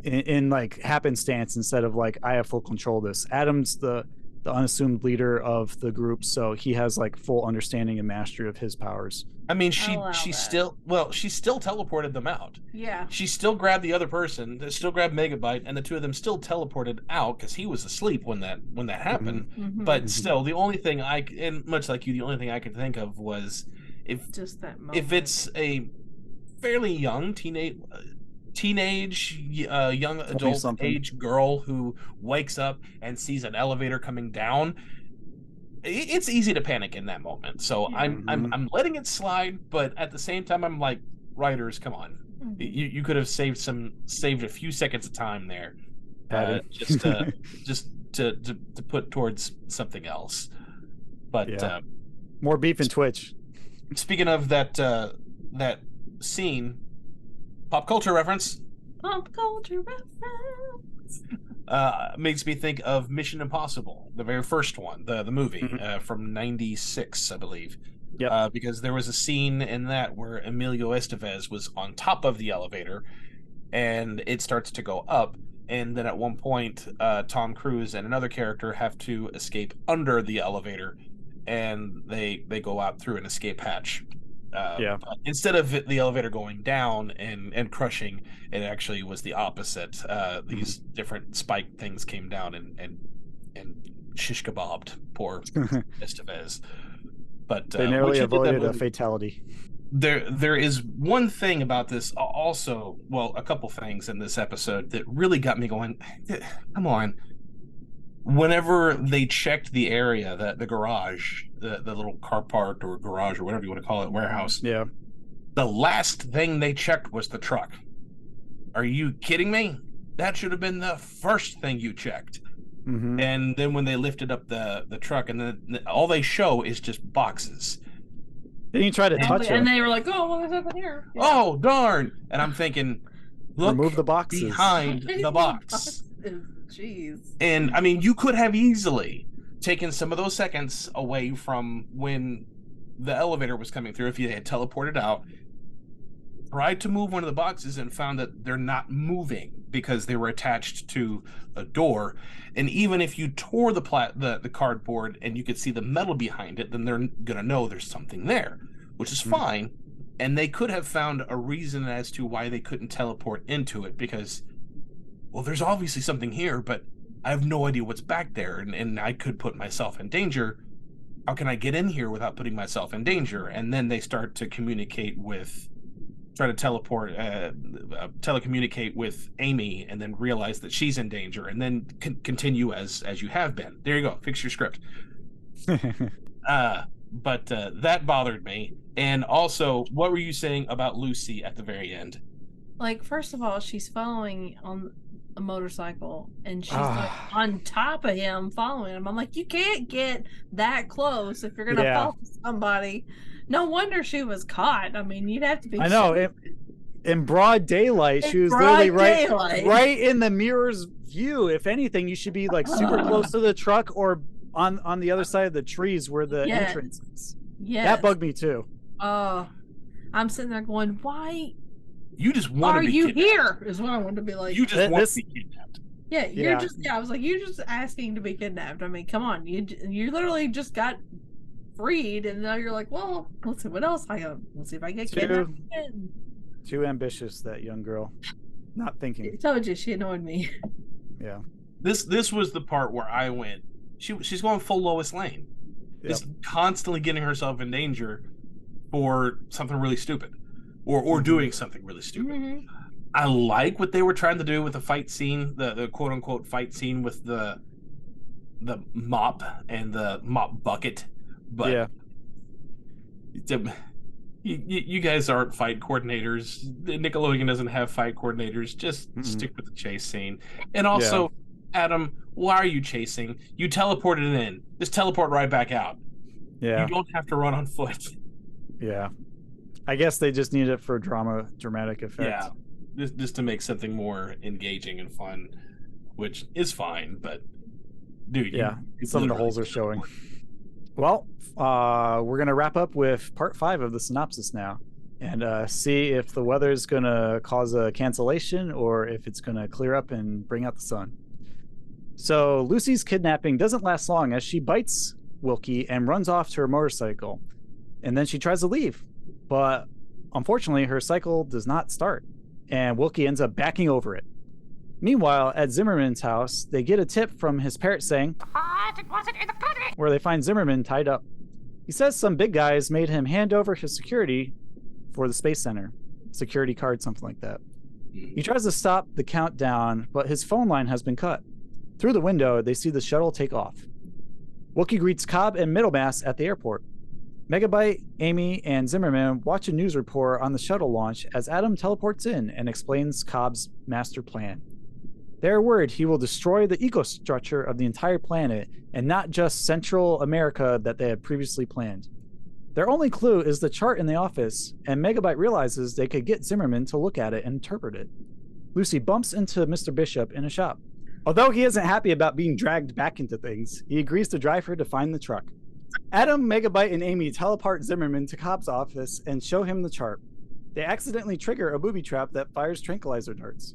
[SPEAKER 1] in like happenstance instead of like, I have full control of this. Adam's the unassumed leader of the group, so he has like full understanding and mastery of his powers.
[SPEAKER 2] I mean, she still teleported them out.
[SPEAKER 3] Yeah.
[SPEAKER 2] She still grabbed the other person, still grabbed Megabyte, and the two of them still teleported out because he was asleep when that happened.
[SPEAKER 3] Mm-hmm.
[SPEAKER 2] But still, the only thing and much like you, the only thing I could think of was
[SPEAKER 3] just that moment.
[SPEAKER 2] If it's a fairly young teenage, teenage, young adult age girl who wakes up and sees an elevator coming down, it's easy to panic in that moment. So I'm letting it slide, but at the same time, I'm like, writers, come on, you could have saved a few seconds of time there, just to put towards something else. But
[SPEAKER 1] more beef and Twitch.
[SPEAKER 2] Speaking of that scene, pop culture reference.
[SPEAKER 3] Pop culture reference.
[SPEAKER 2] Makes me think of Mission Impossible, the very first one, the movie from '96, I believe.
[SPEAKER 1] Yeah.
[SPEAKER 2] Because there was a scene in that where Emilio Estevez was on top of the elevator, and it starts to go up, and then at one point, Tom Cruise and another character have to escape under the elevator, and they go out through an escape hatch. But instead of the elevator going down and crushing, it actually was the opposite. These different spike things came down and shish kebabbed poor Estevez. But
[SPEAKER 1] they narrowly avoided a fatality.
[SPEAKER 2] There is one thing about this also, well, a couple things in this episode that really got me going, come on. Whenever they checked the area, the garage, the little car park or garage or whatever you want to call it, warehouse.
[SPEAKER 1] Yeah.
[SPEAKER 2] The last thing they checked was the truck. Are you kidding me? That should have been the first thing you checked. And then when they lifted up the truck, and then all they show is just boxes.
[SPEAKER 1] Then you try to touch it,
[SPEAKER 3] and they were like, "Oh, well, there's nothing here." Yeah.
[SPEAKER 2] Oh, darn! And I'm thinking, look,
[SPEAKER 1] remove the boxes
[SPEAKER 2] behind the box.
[SPEAKER 3] Jeez.
[SPEAKER 2] And I mean, you could have easily taken some of those seconds away from when the elevator was coming through if you had teleported out, tried to move one of the boxes and found that they're not moving because they were attached to a door. And even if you tore the cardboard and you could see the metal behind it, then they're gonna know there's something there, which is fine. And they could have found a reason as to why they couldn't teleport into it, because, well, there's obviously something here, but I have no idea what's back there, and I could put myself in danger. How can I get in here without putting myself in danger? And then they start to try to telecommunicate with Amy, and then realize that she's in danger, and then continue as you have been. There you go. Fix your script. But that bothered me. And also, what were you saying about Lucy at the very end?
[SPEAKER 3] Like, first of all, she's following on a motorcycle, and she's like on top of him following him. I'm like, you can't get that close if you're gonna follow somebody. No wonder she was caught. I mean, you'd have to be.
[SPEAKER 1] I know. In broad daylight, she was literally right in the mirror's view. If anything, you should be like super close to the truck or on the other side of the trees where the entrance is.
[SPEAKER 3] Yeah,
[SPEAKER 1] that bugged me too.
[SPEAKER 3] I'm sitting there going, why?
[SPEAKER 2] You just want to be
[SPEAKER 3] kidnapped. Here? Is what I want to be like.
[SPEAKER 2] You just want to be kidnapped.
[SPEAKER 3] Yeah, you're just. Yeah, I was like, you're just asking to be kidnapped. I mean, come on, you literally just got freed, and now you're like, well, let's see what else I got. Let's see if I get kidnapped again.
[SPEAKER 1] Too ambitious, that young girl. Not thinking.
[SPEAKER 3] I told you, she annoyed me.
[SPEAKER 1] Yeah.
[SPEAKER 2] This was the part where I went. She's going full Lois Lane. Just constantly getting herself in danger for something really stupid, or doing something really stupid. I like what they were trying to do with the fight scene, the quote unquote fight scene with the mop and the mop bucket, but you guys aren't fight coordinators. Nickelodeon doesn't have fight coordinators. Just stick with the chase scene. And also, Adam, why are you chasing? You teleported in. Just teleport right back out.
[SPEAKER 1] Yeah.
[SPEAKER 2] You don't have to run on foot.
[SPEAKER 1] Yeah. I guess they just need it for dramatic effect.
[SPEAKER 2] Yeah. Just to make something more engaging and fun, which is fine, but dude,
[SPEAKER 1] some of the holes are showing. Well, we're going to wrap up with part 5 of the synopsis now and see if the weather's going to cause a cancellation or if it's going to clear up and bring out the sun. So Lucy's kidnapping doesn't last long as she bites Wilkie and runs off to her motorcycle. And then she tries to leave. But unfortunately, her cycle does not start. And Wilkie ends up backing over it. Meanwhile, at Zimmerman's house, they get a tip from his parrot saying, where they find Zimmerman tied up. He says some big guys made him hand over his security for the Space Center. Security card, something like that. He tries to stop the countdown, but his phone line has been cut. Through the window, they see the shuttle take off. Wookie greets Cobb and Middlemass at the airport. Megabyte, Amy, and Zimmerman watch a news report on the shuttle launch as Adam teleports in and explains Cobb's master plan. They're worried he will destroy the ecostructure of the entire planet and not just Central America that they had previously planned. Their only clue is the chart in the office, and Megabyte realizes they could get Zimmerman to look at it and interpret it. Lucy bumps into Mr. Bishop in a shop. Although he isn't happy about being dragged back into things, he agrees to drive her to find the truck. Adam, Megabyte, and Amy teleport Zimmerman to Cobb's office and show him the chart. They accidentally trigger a booby trap that fires tranquilizer darts.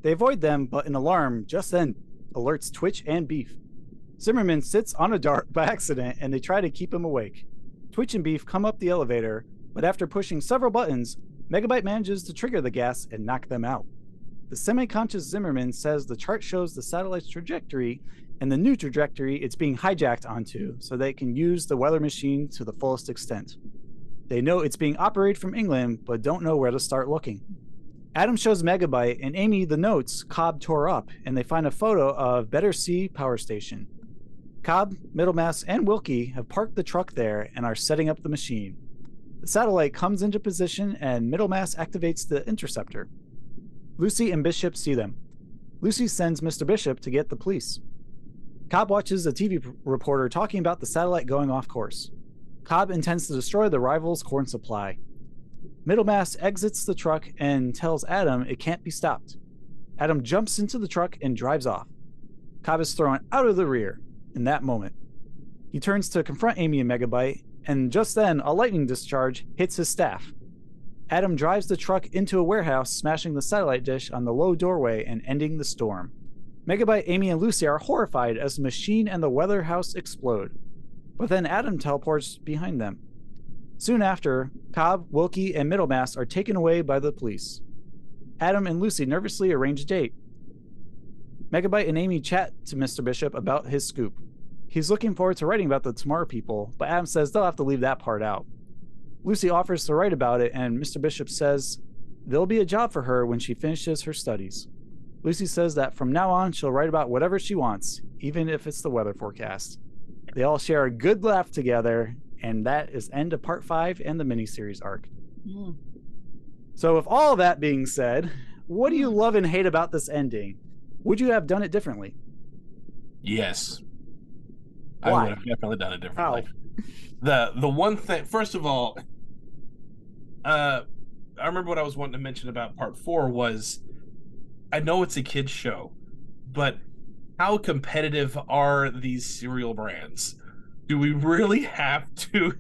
[SPEAKER 1] They avoid them, but an alarm just then alerts Twitch and Beef. Zimmerman sits on a dart by accident, and they try to keep him awake. Twitch and Beef come up the elevator, but after pushing several buttons, Megabyte manages to trigger the gas and knock them out. The semi-conscious Zimmerman says the chart shows the satellite's trajectory and the new trajectory it's being hijacked onto so they can use the weather machine to the fullest extent. They know it's being operated from England, but don't know where to start looking. Adam shows Megabyte and Amy the notes Cobb tore up, and they find a photo of Better Sea Power Station. Cobb, Middlemass, and Wilkie have parked the truck there and are setting up the machine. The satellite comes into position and Middlemass activates the interceptor. Lucy and Bishop see them. Lucy sends Mr. Bishop to get the police. Cobb watches a TV reporter talking about the satellite going off course. Cobb intends to destroy the rival's corn supply. Middlemass exits the truck and tells Adam it can't be stopped. Adam jumps into the truck and drives off. Cobb is thrown out of the rear in that moment. He turns to confront Amy and Megabyte, and just then a lightning discharge hits his staff. Adam drives the truck into a warehouse, smashing the satellite dish on the low doorway and ending the storm. Megabyte, Amy, and Lucy are horrified as the machine and the weather house explode. But then Adam teleports behind them. Soon after, Cobb, Wilkie, and Middlemass are taken away by the police. Adam and Lucy nervously arrange a date. Megabyte and Amy chat to Mr. Bishop about his scoop. He's looking forward to writing about the Tomorrow People, but Adam says they'll have to leave that part out. Lucy offers to write about it, and Mr. Bishop says there'll be a job for her when she finishes her studies. Lucy says that from now on, she'll write about whatever she wants, even if it's the weather forecast. They all share a good laugh together, and that is end of part 5 and the miniseries arc. So with all that being said, what do you love and hate about this ending? Would you have done it differently?
[SPEAKER 2] Yes.
[SPEAKER 1] Why?
[SPEAKER 2] I would have definitely done it differently. The one thing, first of all, I remember what I was wanting to mention about part 4 was, I know it's a kid's show, but how competitive are these cereal brands? Do we really have to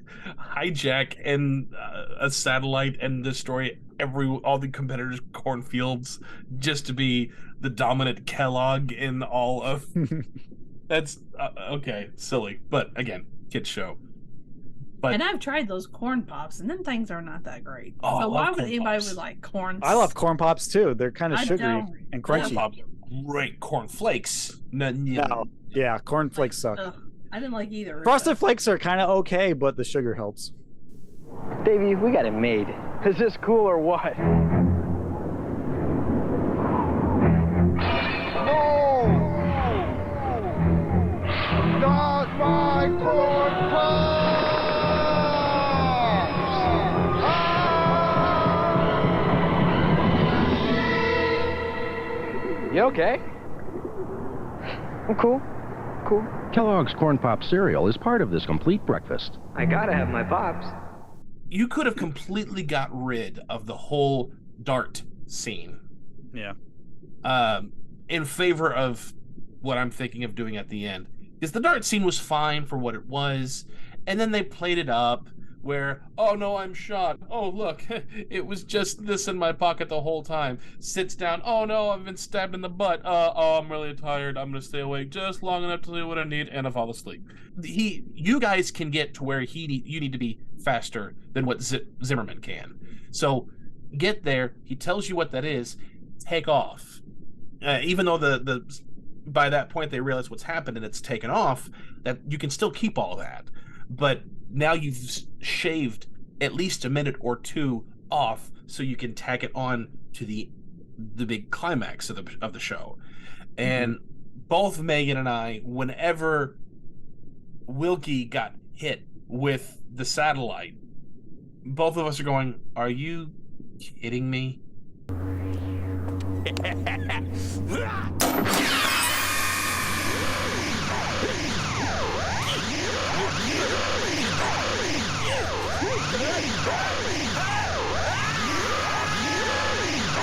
[SPEAKER 2] hijack a satellite and destroy all the competitors' cornfields just to be the dominant Kellogg in all of? That's okay, silly, but again, kids show. But
[SPEAKER 3] and I've tried those corn pops, and them things are not that great.
[SPEAKER 2] Oh,
[SPEAKER 3] so why would
[SPEAKER 2] corn
[SPEAKER 3] anybody
[SPEAKER 2] pops.
[SPEAKER 3] would like corn?
[SPEAKER 1] I love corn pops too. They're kind of
[SPEAKER 3] I
[SPEAKER 1] sugary
[SPEAKER 3] don't.
[SPEAKER 1] and
[SPEAKER 2] corn
[SPEAKER 1] crunchy.
[SPEAKER 2] pops are great. Corn flakes.
[SPEAKER 1] No, yeah, corn flakes suck.
[SPEAKER 3] Ugh, I didn't like either.
[SPEAKER 1] Frosted Flakes are kind of okay, but the sugar helps.
[SPEAKER 13] Davey, we got it made. Is this cool or what?
[SPEAKER 17] Not my corn pops!
[SPEAKER 13] You okay? I'm cool. Cool.
[SPEAKER 20] Kellogg's Corn Pop cereal is part of this complete breakfast.
[SPEAKER 13] I gotta have my pops.
[SPEAKER 2] You could have completely got rid of the whole dart scene.
[SPEAKER 1] Yeah.
[SPEAKER 2] In favor of what I'm thinking of doing at the end. Because the dart scene was fine for what it was, and then they played it up where, oh no, I'm shot. Oh look, it was just this in my pocket the whole time. Sits down, oh no, I've been stabbed in the butt. Oh, I'm really tired. I'm gonna stay awake just long enough to do what I need, and I fall asleep. You guys can get to where you need to be faster than what Zimmerman can. So get there. He tells you what that is. Take off. Even though the by that point they realize what's happened and it's taken off, that you can still keep all that. But now you've shaved at least a minute or two off so you can tack it on to the the big climax of the show. And both Megan and I, whenever Wilkie got hit with the satellite, both of us are going, "Are you kidding me?"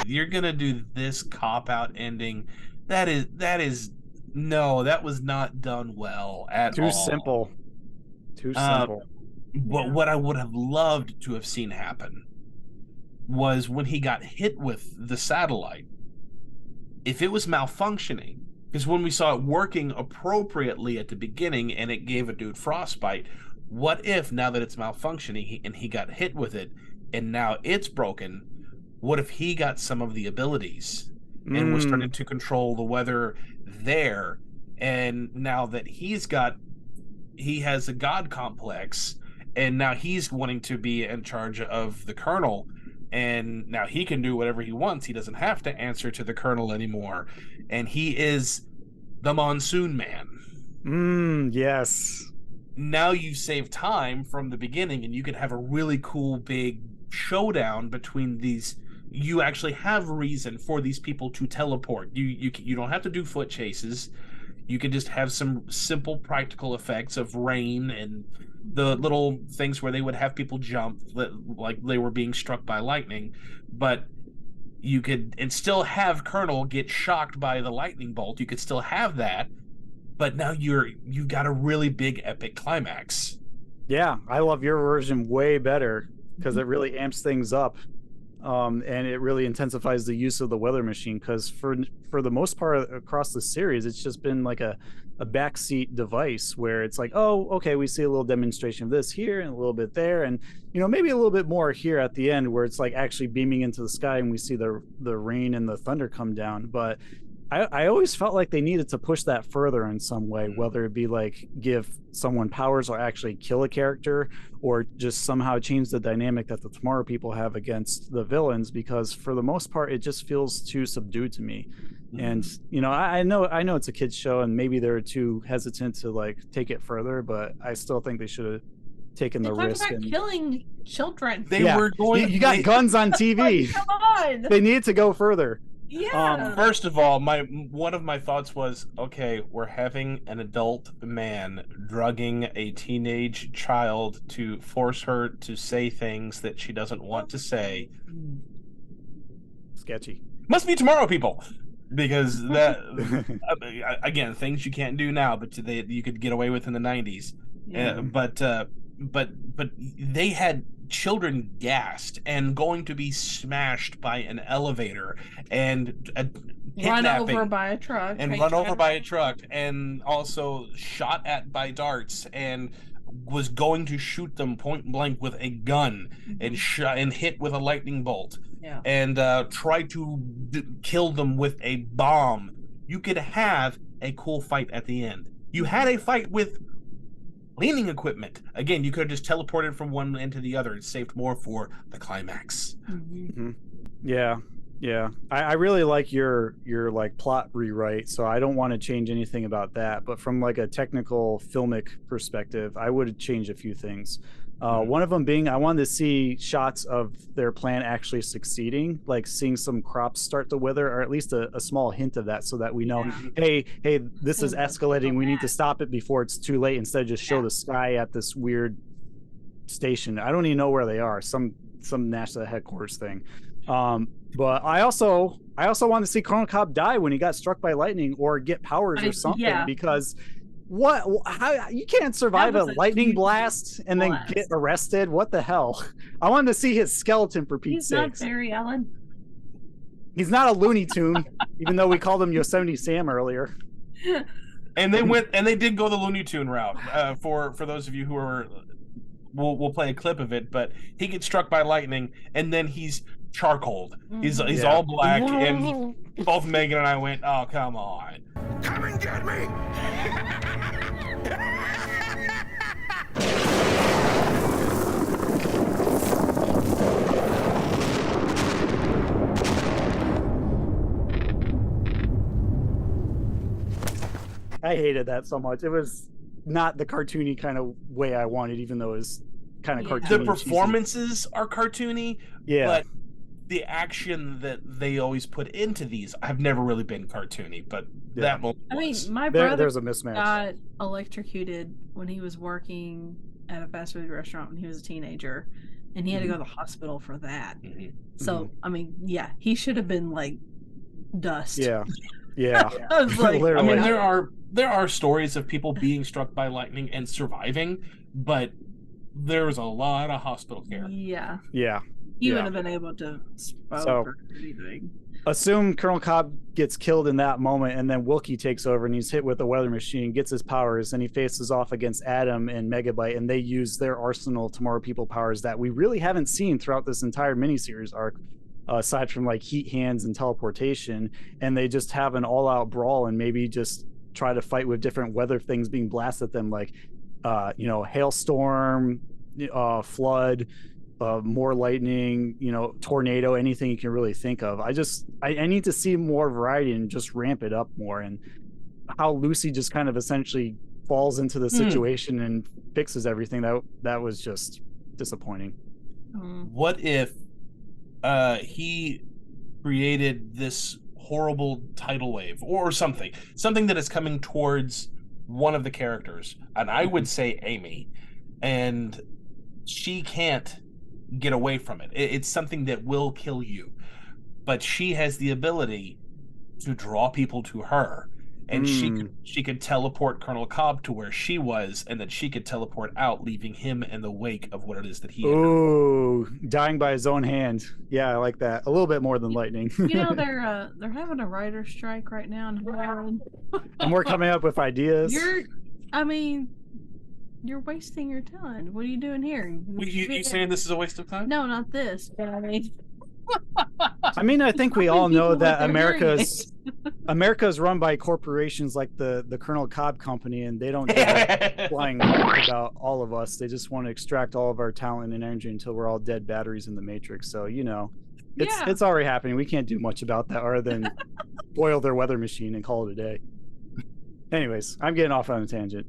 [SPEAKER 2] You're gonna do this cop-out ending. That was not done well at all.
[SPEAKER 1] Too simple. Too simple.
[SPEAKER 2] But what I would have loved to have seen happen was when he got hit with the satellite, if it was malfunctioning, because when we saw it working appropriately at the beginning and it gave a dude frostbite, what if now that it's malfunctioning and he got hit with it and now it's broken, what if he got some of the abilities and was starting to control the weather there, and now that he has a god complex, and now he's wanting to be in charge of the colonel, and now he can do whatever he wants. He doesn't have to answer to the colonel anymore, and he is the Monsoon Man.
[SPEAKER 1] Yes.
[SPEAKER 2] Now you save time from the beginning, and you can have a really cool big showdown between these. You actually have reason for these people to teleport. You don't have to do foot chases. You can just have some simple practical effects of rain and the little things where they would have people jump like they were being struck by lightning. But you could and still have Colonel get shocked by the lightning bolt. You could still have that, but now you've got a really big epic climax.
[SPEAKER 1] Yeah, I love your version way better because it really amps things up. And it really intensifies the use of the weather machine, because for the most part across the series, it's just been like a backseat device where it's like, oh, okay, we see a little demonstration of this here and a little bit there, and maybe a little bit more here at the end where it's like actually beaming into the sky and we see the rain and the thunder come down. But I always felt like they needed to push that further in some way, whether it be like give someone powers or actually kill a character, or just somehow change the dynamic that the Tomorrow People have against the villains, because for the most part it just feels too subdued to me. And I know it's a kids show and maybe they're too hesitant to like take it further, but I still think they should have taken the risk
[SPEAKER 3] and killing children.
[SPEAKER 2] They were going.
[SPEAKER 1] You got guns on TV.
[SPEAKER 3] Come on.
[SPEAKER 1] They needed to go further.
[SPEAKER 3] Yeah.
[SPEAKER 2] First of all, one of my thoughts was, okay, we're having an adult man drugging a teenage child to force her to say things that she doesn't want to say.
[SPEAKER 1] Sketchy.
[SPEAKER 2] Must be Tomorrow People, because that again, things you can't do now, but you could get away with in the 90s.
[SPEAKER 3] Yeah.
[SPEAKER 2] But they had children gassed and going to be smashed by an elevator and
[SPEAKER 3] run over by a truck
[SPEAKER 2] and also shot at by darts, and was going to shoot them point blank with a gun and hit with a lightning bolt, and try to kill them with a bomb. You could have a cool fight at the end. You had a fight with cleaning equipment. Again, you could have just teleported from one end to the other and saved more for the climax.
[SPEAKER 1] Yeah. I really like your like plot rewrite, so I don't want to change anything about that. But from like a technical filmic perspective, I would change a few things. One of them being, I wanted to see shots of their plan actually succeeding, like seeing some crops start to wither, or at least a small hint of that, so that we know, hey, this is escalating. We need to stop it before it's too late, instead of just show the sky at this weird station. I don't even know where they are. Some NASA headquarters thing. But I also wanted to see Colonel Cobb die when he got struck by lightning, or get powers or something, because how you can't survive a lightning blast and then get arrested? What the hell? I wanted to see his skeleton, for Pete's sake.
[SPEAKER 3] He's not Barry Allen.
[SPEAKER 1] He's not a Looney Tune, even though we called him Yosemite Sam earlier.
[SPEAKER 2] And they did go the Looney Tune route. For those of you who are, we'll play a clip of it, but he gets struck by lightning and then he's charcoaled. He's all black, and both Megan and I went, "Oh, come on.
[SPEAKER 12] Come and get me!"
[SPEAKER 1] I hated that so much. It was not the cartoony kind of way I wanted, even though it was kind of cartoony.
[SPEAKER 2] The performances are cartoony,
[SPEAKER 1] yeah,
[SPEAKER 2] but the action that they always put into these have never really been cartoony. But that moment
[SPEAKER 3] I mean,
[SPEAKER 2] was.
[SPEAKER 3] my brother
[SPEAKER 1] there's a mismatch.
[SPEAKER 3] got electrocuted when he was working at a fast food restaurant when he was a teenager, and he had to go to the hospital for that. So, I mean, yeah, he should have been like dust.
[SPEAKER 1] Yeah.
[SPEAKER 3] I was like,
[SPEAKER 2] I mean, there are stories of people being struck by lightning and surviving, but there's a lot of hospital care.
[SPEAKER 3] Yeah.
[SPEAKER 1] He
[SPEAKER 3] would have been able to spoke or anything.
[SPEAKER 1] Assume Colonel Cobb gets killed in that moment, and then Wilkie takes over, and he's hit with a weather machine, gets his powers, and he faces off against Adam and Megabyte, and they use their arsenal Tomorrow People powers that we really haven't seen throughout this entire miniseries arc, aside from like heat hands and teleportation, and they just have an all-out brawl and maybe just try to fight with different weather things being blasted at them, like hailstorm, flood, more lightning, tornado, anything you can really think of. I need to see more variety and just ramp it up more, and how Lucy just kind of essentially falls into the situation and fixes everything. That was just disappointing.
[SPEAKER 2] What if he created this horrible tidal wave or something that is coming towards one of the characters, and I would say Amy, and she can't get away from it. It's something that will kill you, but she has the ability to draw people to her, and she could teleport Colonel Cobb to where she was, and then she could teleport out, leaving him in the wake of what it is that he
[SPEAKER 1] dying by his own hand. Yeah, I like that a little bit more than lightning.
[SPEAKER 3] They're having a writer's strike right now in Hollywood.
[SPEAKER 1] And we're coming up with ideas.
[SPEAKER 3] You're wasting your time. What are you doing here?
[SPEAKER 2] You saying this is a waste of time?
[SPEAKER 3] No, not this. But
[SPEAKER 1] I mean, I think we all know that
[SPEAKER 3] America's
[SPEAKER 1] America's run by corporations like the Colonel Cobb Company, and they don't give a flying about all of us. They just want to extract all of our talent and energy until we're all dead batteries in the Matrix. So it's already happening. We can't do much about that other than boil their weather machine and call it a day. Anyways, I'm getting off on a tangent.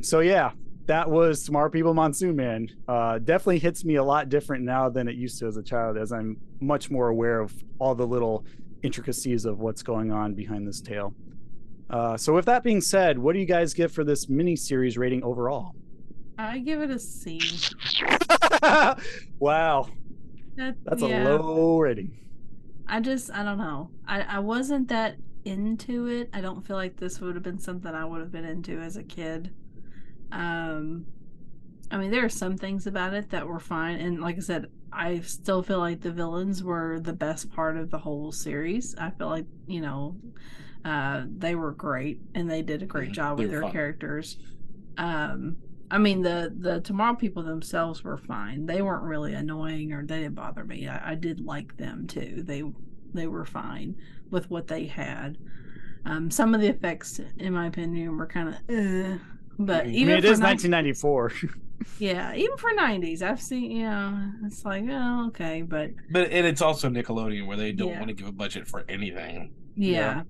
[SPEAKER 1] So yeah, that was Tomorrow People Monsoon Man. Definitely hits me a lot different now than it used to as a child, as I'm much more aware of all the little intricacies of what's going on behind this tale. So with that being said, what do you guys give for this mini-series rating overall?
[SPEAKER 3] I give it a C.
[SPEAKER 1] Wow. That's a low rating.
[SPEAKER 3] I don't know. I wasn't that into it. I don't feel like this would have been something I would have been into as a kid. I mean, there are some things about it that were fine, and like I said, I still feel like the villains were the best part of the whole series. I feel like they were great, and they did a great job with their characters. I mean, the Tomorrow People themselves were fine. They weren't really annoying, or they didn't bother me. I did like them too. They were fine with what they had. Some of the effects, in my opinion, were kind of but even
[SPEAKER 1] it is 1994.
[SPEAKER 3] Yeah, even for 90s, I've seen, it's like, oh, okay, but
[SPEAKER 2] and it's also Nickelodeon, where they don't want to give a budget for anything.
[SPEAKER 3] But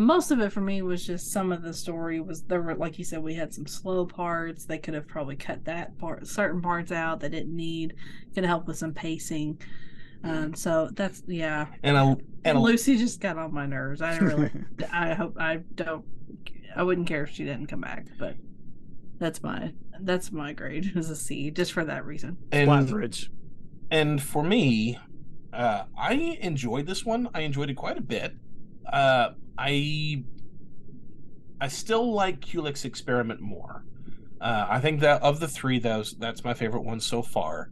[SPEAKER 3] most of it for me was just some of the story was there were, like you said, we had some slow parts. They could have probably cut that part, certain parts out they didn't need. Could help with some pacing. So that's and Lucy just got on my nerves. I didn't really. I wouldn't care if she didn't come back, but that's my grade as a C, just for that reason.
[SPEAKER 2] And for me, I enjoyed this one. I enjoyed it quite a bit. I still like Culex Experiment more. I think that of the three, that's my favorite one so far.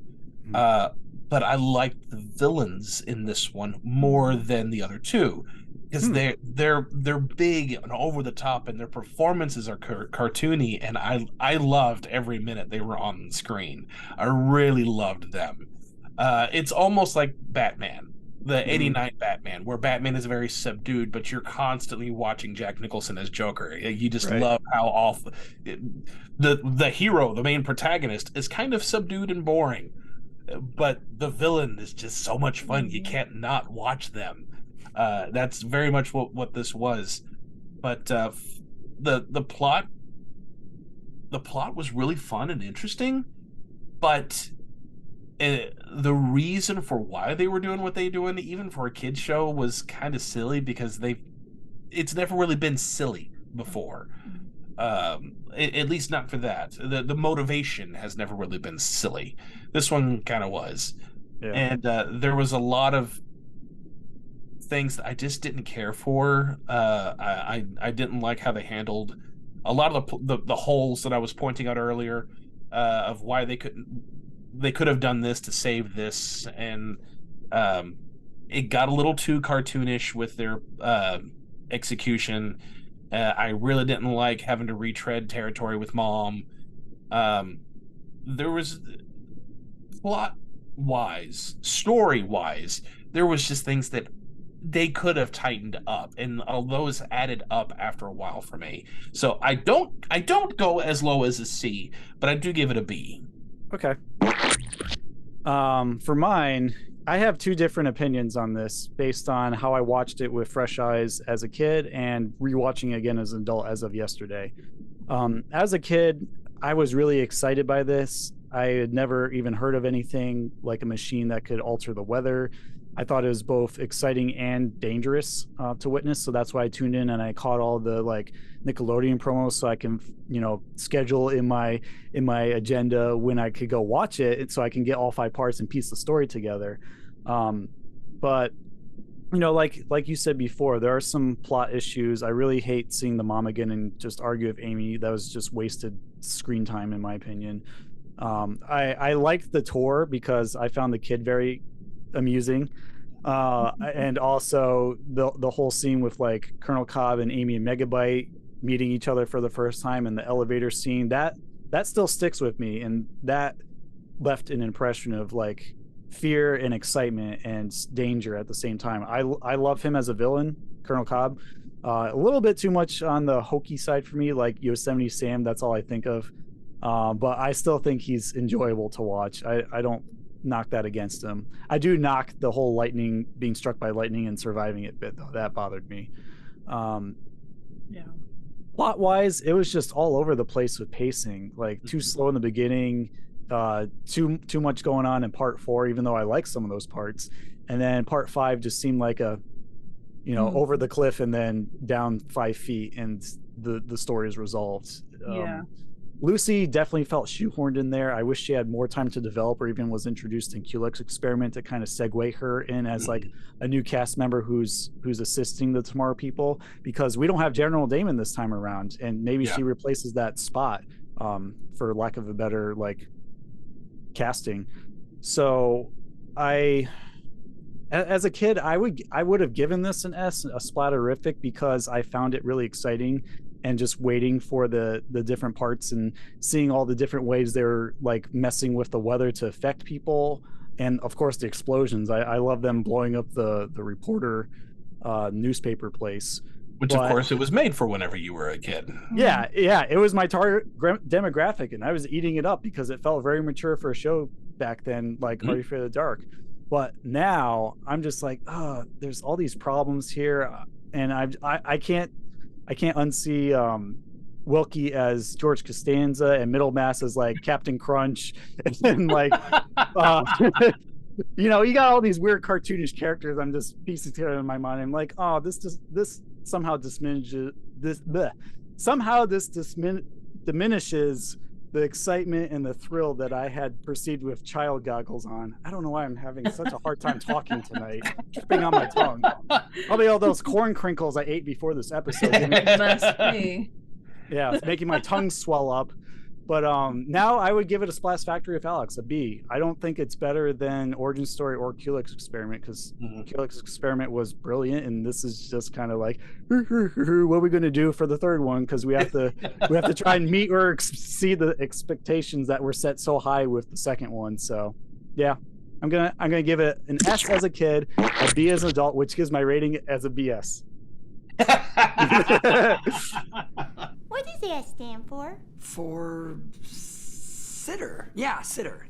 [SPEAKER 2] But I liked the villains in this one more than the other two, because they're big and over the top, and their performances are cartoony, and I loved every minute they were on the screen. I really loved them. It's almost like Batman, the '89 Batman, where Batman is very subdued, but you're constantly watching Jack Nicholson as Joker. You just love how awful the hero, the main protagonist, is kind of subdued and boring. But the villain is just so much fun. You can't not watch them. That's very much what this was. But the plot was really fun and interesting, but the reason for why they were doing what they doing, even for a kids show, was kind of silly because it's never really been silly before. At least not for that. The motivation has never really been silly. This one kind of was. Yeah. And there was a lot of things that I just didn't care for. I didn't like how they handled a lot of the holes that I was pointing out earlier, of why they could have done this to save this, and it got a little too cartoonish with their execution. I really didn't like having to retread territory with Mom. There was plot-wise, story-wise, there was just things that they could have tightened up, and all those added up after a while for me. So I don't go as low as a C, but I do give it a B.
[SPEAKER 1] Okay. For mine, I have two different opinions on this based on how I watched it with fresh eyes as a kid and rewatching again as an adult as of yesterday. As a kid, I was really excited by this. I had never even heard of anything like a machine that could alter the weather. I thought it was both exciting and dangerous to witness, so that's why I tuned in and I caught all the like Nickelodeon promos so I can, schedule in my agenda when I could go watch it, so I can get all 5 parts and piece the story together. But like you said before, there are some plot issues. I really hate seeing the mom again and just argue with Amy. That was just wasted screen time in my opinion. I liked the tour because I found the kid very amusing, and also the whole scene with like Colonel Cobb and Amy and Megabyte meeting each other for the first time, and the elevator scene that still sticks with me, and that left an impression of like fear and excitement and danger at the same time. I love him as a villain, Colonel Cobb. A little bit too much on the hokey side for me, like Yosemite Sam, that's all I think of, but I still think he's enjoyable to watch. I don't knock that against him. I do knock the whole lightning, being struck by lightning and surviving it bit, though. That bothered me.
[SPEAKER 3] Yeah.
[SPEAKER 1] Plot wise, it was just all over the place with pacing, like too slow in the beginning, too much going on in part 4, even though I like some of those parts, and then part 5 just seemed like a over the cliff and then down 5 feet and the story is resolved.
[SPEAKER 3] Yeah.
[SPEAKER 1] Lucy definitely felt shoehorned in there. I wish she had more time to develop, or even was introduced in Culex experiment to kind of segue her in as like a new cast member who's assisting the Tomorrow People, because we don't have General Damon this time around, and maybe she replaces that spot, for lack of a better like casting. So as a kid, I would have given this an S, a splatterific, because I found it really exciting and just waiting for the different parts and seeing all the different ways they're like messing with the weather to affect people, and of course the explosions. I love them blowing up the reporter newspaper place,
[SPEAKER 2] which of course it was made for whenever you were a kid.
[SPEAKER 1] Yeah, it was my target demographic, and I was eating it up because it felt very mature for a show back then, like Are You Afraid of the Dark? But now I'm just like, there's all these problems here, and I can't unsee Wilkie as George Costanza and Middlemass as like Captain Crunch, and like you got all these weird cartoonish characters. I'm just piecing together in my mind. I'm like, this somehow diminishes diminishes the excitement and the thrill that I had perceived with child goggles on. I don't know why I'm having such a hard time talking tonight, tripping on my tongue. Probably all those corn crinkles I ate before this episode.
[SPEAKER 3] Must be.
[SPEAKER 1] Yeah, it's making my tongue swell up. But now I would give it a Splash Factory of Alex, a B. I don't think it's better than Origin Story or Culex Experiment, because Culex Experiment was brilliant, and this is just kind of like, what are we going to do for the third one? Because we have to try and meet or exceed the expectations that were set so high with the second one. So, yeah, I'm gonna give it an S as a kid, a B as an adult, which gives my rating as a BS.
[SPEAKER 18] What does S stand for?
[SPEAKER 5] For sitter. Yeah, sitter.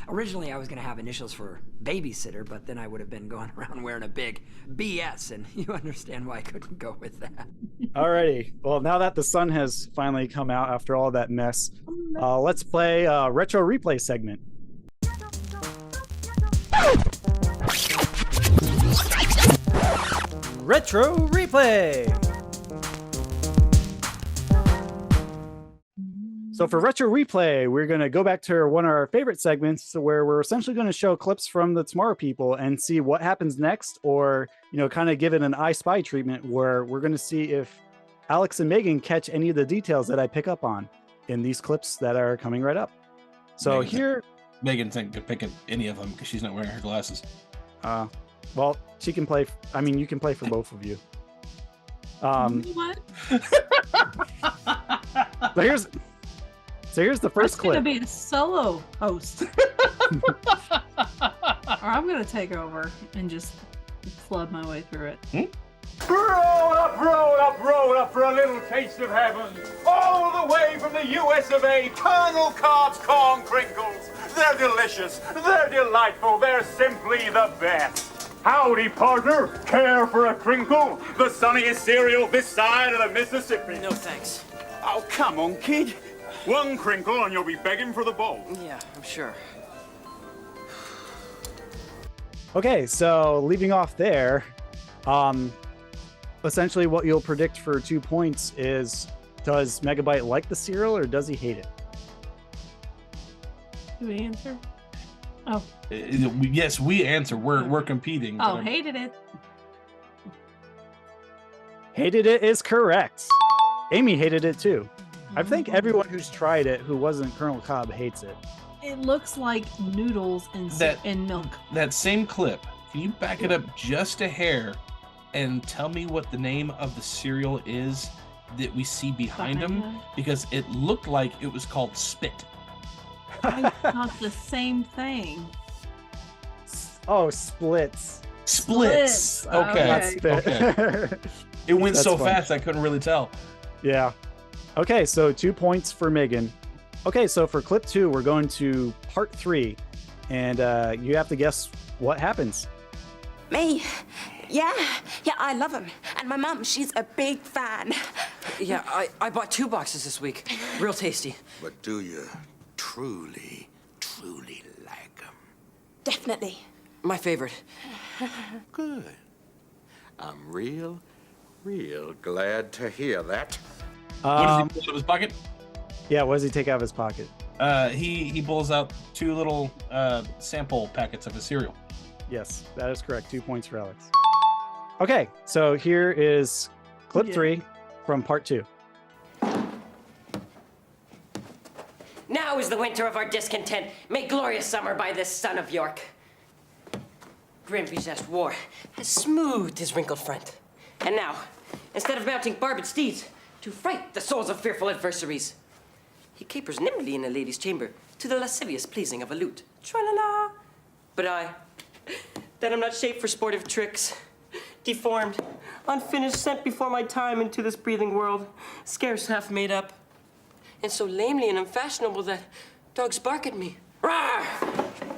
[SPEAKER 5] Originally, I was gonna have initials for babysitter, but then I would have been going around wearing a big BS, and you understand why I couldn't go with that.
[SPEAKER 1] Alrighty. Well, now that the sun has finally come out after all that mess, let's play a retro replay segment. Retro replay. So for retro replay, we're going to go back to one of our favorite segments where we're essentially going to show clips from the Tomorrow People and see what happens next, or, you know, kind of give it an I Spy treatment where we're going to see if Alex and Megan catch any of the details that I pick up on in these clips that are coming right up. So
[SPEAKER 2] Megan think pick any of them because she's not wearing her glasses.
[SPEAKER 1] Well, she can play. I mean, you can play for both of you.
[SPEAKER 3] What?
[SPEAKER 1] So here's the first clip.
[SPEAKER 3] I'm gonna be a solo host, or I'm gonna take over and just flood my way through it.
[SPEAKER 12] Roll up for a little taste of heaven. All the way from the US of A, Colonel Cobb's corn crinkles. They're delicious, they're delightful, they're simply the best. Howdy, partner. Care for a crinkle? The sunniest cereal this side of the Mississippi.
[SPEAKER 11] No thanks.
[SPEAKER 12] Oh, come on, kid. One crinkle and you'll be begging for the bowl.
[SPEAKER 11] Yeah, I'm sure.
[SPEAKER 1] Okay, so leaving off there, essentially what you'll predict for 2 points is, does Megabyte like the cereal or does he hate it?
[SPEAKER 3] Do we answer? Oh.
[SPEAKER 2] Yes, we answer. We're competing.
[SPEAKER 3] Oh, hated it.
[SPEAKER 1] Hated it is correct. Amy hated it too. I think everyone who's tried it who wasn't Colonel Cobb hates it.
[SPEAKER 3] It looks like noodles and milk.
[SPEAKER 2] That same clip, can you back it up just a hair and tell me what the name of the cereal is that we see behind him? Because it looked like it was called Spit.
[SPEAKER 3] I thought the same thing.
[SPEAKER 1] Oh, Splits.
[SPEAKER 2] Splits. Okay. It went
[SPEAKER 1] That's
[SPEAKER 2] so
[SPEAKER 1] fun.
[SPEAKER 2] fast I couldn't really tell.
[SPEAKER 1] Yeah. Okay, so 2 points for Megan. Okay, so for clip 2, we're going to part 3, and you have to guess what happens.
[SPEAKER 7] Me? Yeah, I love him. And my mum, she's a big fan.
[SPEAKER 11] Yeah, I bought 2 boxes this week. Real tasty.
[SPEAKER 14] But do you truly like him?
[SPEAKER 7] Definitely.
[SPEAKER 11] My favorite.
[SPEAKER 14] Good. I'm real glad to hear that.
[SPEAKER 2] What does he pull out of his pocket?
[SPEAKER 1] Yeah, what does he take out of his pocket?
[SPEAKER 2] He pulls out 2 little sample packets of his cereal.
[SPEAKER 1] Yes, that is correct. 2 points for Alex. Okay, so here is clip 3 from part 2.
[SPEAKER 11] Now is the winter of our discontent, made glorious summer by this son of York. Grim possessed war has smoothed his wrinkled front. And now, instead of mounting barbed steeds to fright the souls of fearful adversaries, he capers nimbly in a lady's chamber to the lascivious pleasing of a lute. Tra-la-la! But I, that am not shaped for sportive tricks, deformed, unfinished, sent before my time into this breathing world, scarce half made up, and so lamely and unfashionable that dogs bark at me. Rawr!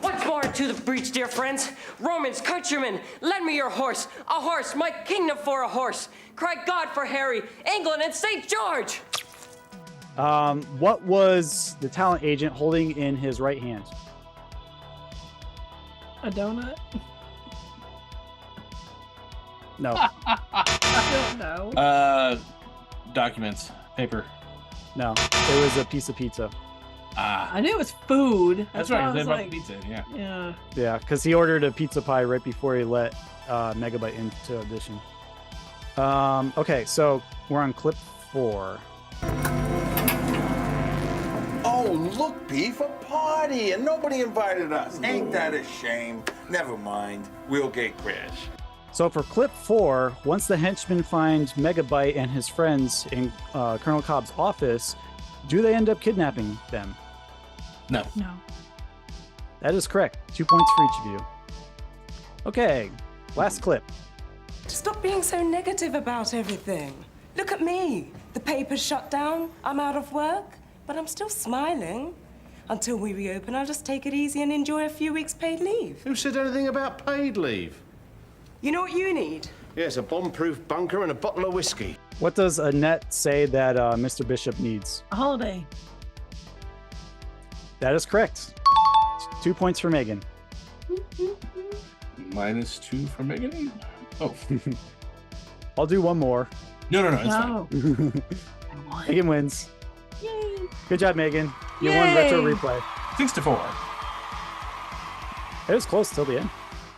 [SPEAKER 11] Once more into the breach, dear friends. Romans, countrymen, lend me your horse. A horse, my kingdom for a horse. Cry God for Harry, England, and St. George!
[SPEAKER 1] What was the talent agent holding in his right hand?
[SPEAKER 3] A donut?
[SPEAKER 1] No.
[SPEAKER 3] I don't know.
[SPEAKER 2] Documents, paper.
[SPEAKER 1] No, it was a piece of pizza.
[SPEAKER 3] I knew it was food.
[SPEAKER 2] That's
[SPEAKER 3] why
[SPEAKER 2] right.
[SPEAKER 3] I
[SPEAKER 2] They
[SPEAKER 3] was
[SPEAKER 2] brought
[SPEAKER 3] like,
[SPEAKER 2] the pizza in, yeah.
[SPEAKER 3] Yeah.
[SPEAKER 1] Yeah, because he ordered a pizza pie right before he let Megabyte into audition. Okay, so we're on clip 4.
[SPEAKER 14] Oh, look, Beef, a party, and nobody invited us. Ain't that a shame? Never mind. We'll get Crash.
[SPEAKER 1] So for clip 4, once the henchmen find Megabyte and his friends in Colonel Cobb's office, do they end up kidnapping them?
[SPEAKER 2] No.
[SPEAKER 3] No.
[SPEAKER 1] That is correct. 2 points for each of you. Okay, last clip.
[SPEAKER 21] Stop being so negative about everything. Look at me. The paper's shut down. I'm out of work, but I'm still smiling. Until we reopen, I'll just take it easy and enjoy a few weeks paid leave.
[SPEAKER 9] Who said anything about paid leave?
[SPEAKER 21] You know what you need?
[SPEAKER 9] Yes, a bomb-proof bunker and a bottle of whiskey.
[SPEAKER 1] What does Annette say that Mr. Bishop needs?
[SPEAKER 3] A holiday.
[SPEAKER 1] That is correct. 2 points for Megan.
[SPEAKER 2] -2 for Megan? Oh.
[SPEAKER 1] I'll do one more.
[SPEAKER 2] No, it's fine.
[SPEAKER 1] Megan wins.
[SPEAKER 3] Yay.
[SPEAKER 1] Good job, Megan. You won retro replay.
[SPEAKER 2] 6-4.
[SPEAKER 1] It was close till the end.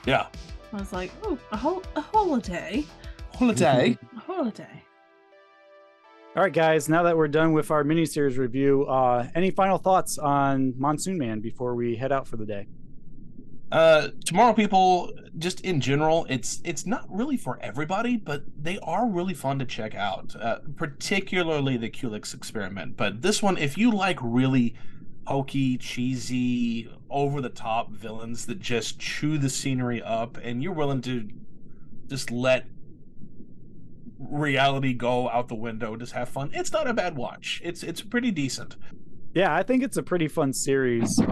[SPEAKER 2] Yeah.
[SPEAKER 3] I was like, oh, a holiday.
[SPEAKER 2] Holiday?
[SPEAKER 3] A holiday.
[SPEAKER 1] All right, guys, now that we're done with our miniseries review, any final thoughts on Monsoon Man before we head out for the day?
[SPEAKER 2] Tomorrow People, just in general, it's not really for everybody, but they are really fun to check out, particularly the Culex experiment. But this one, if you like really hokey, cheesy, over-the-top villains that just chew the scenery up, and you're willing to just let reality go out the window, just have fun, it's not a bad watch. It's pretty decent.
[SPEAKER 1] Yeah, I think it's a pretty fun series.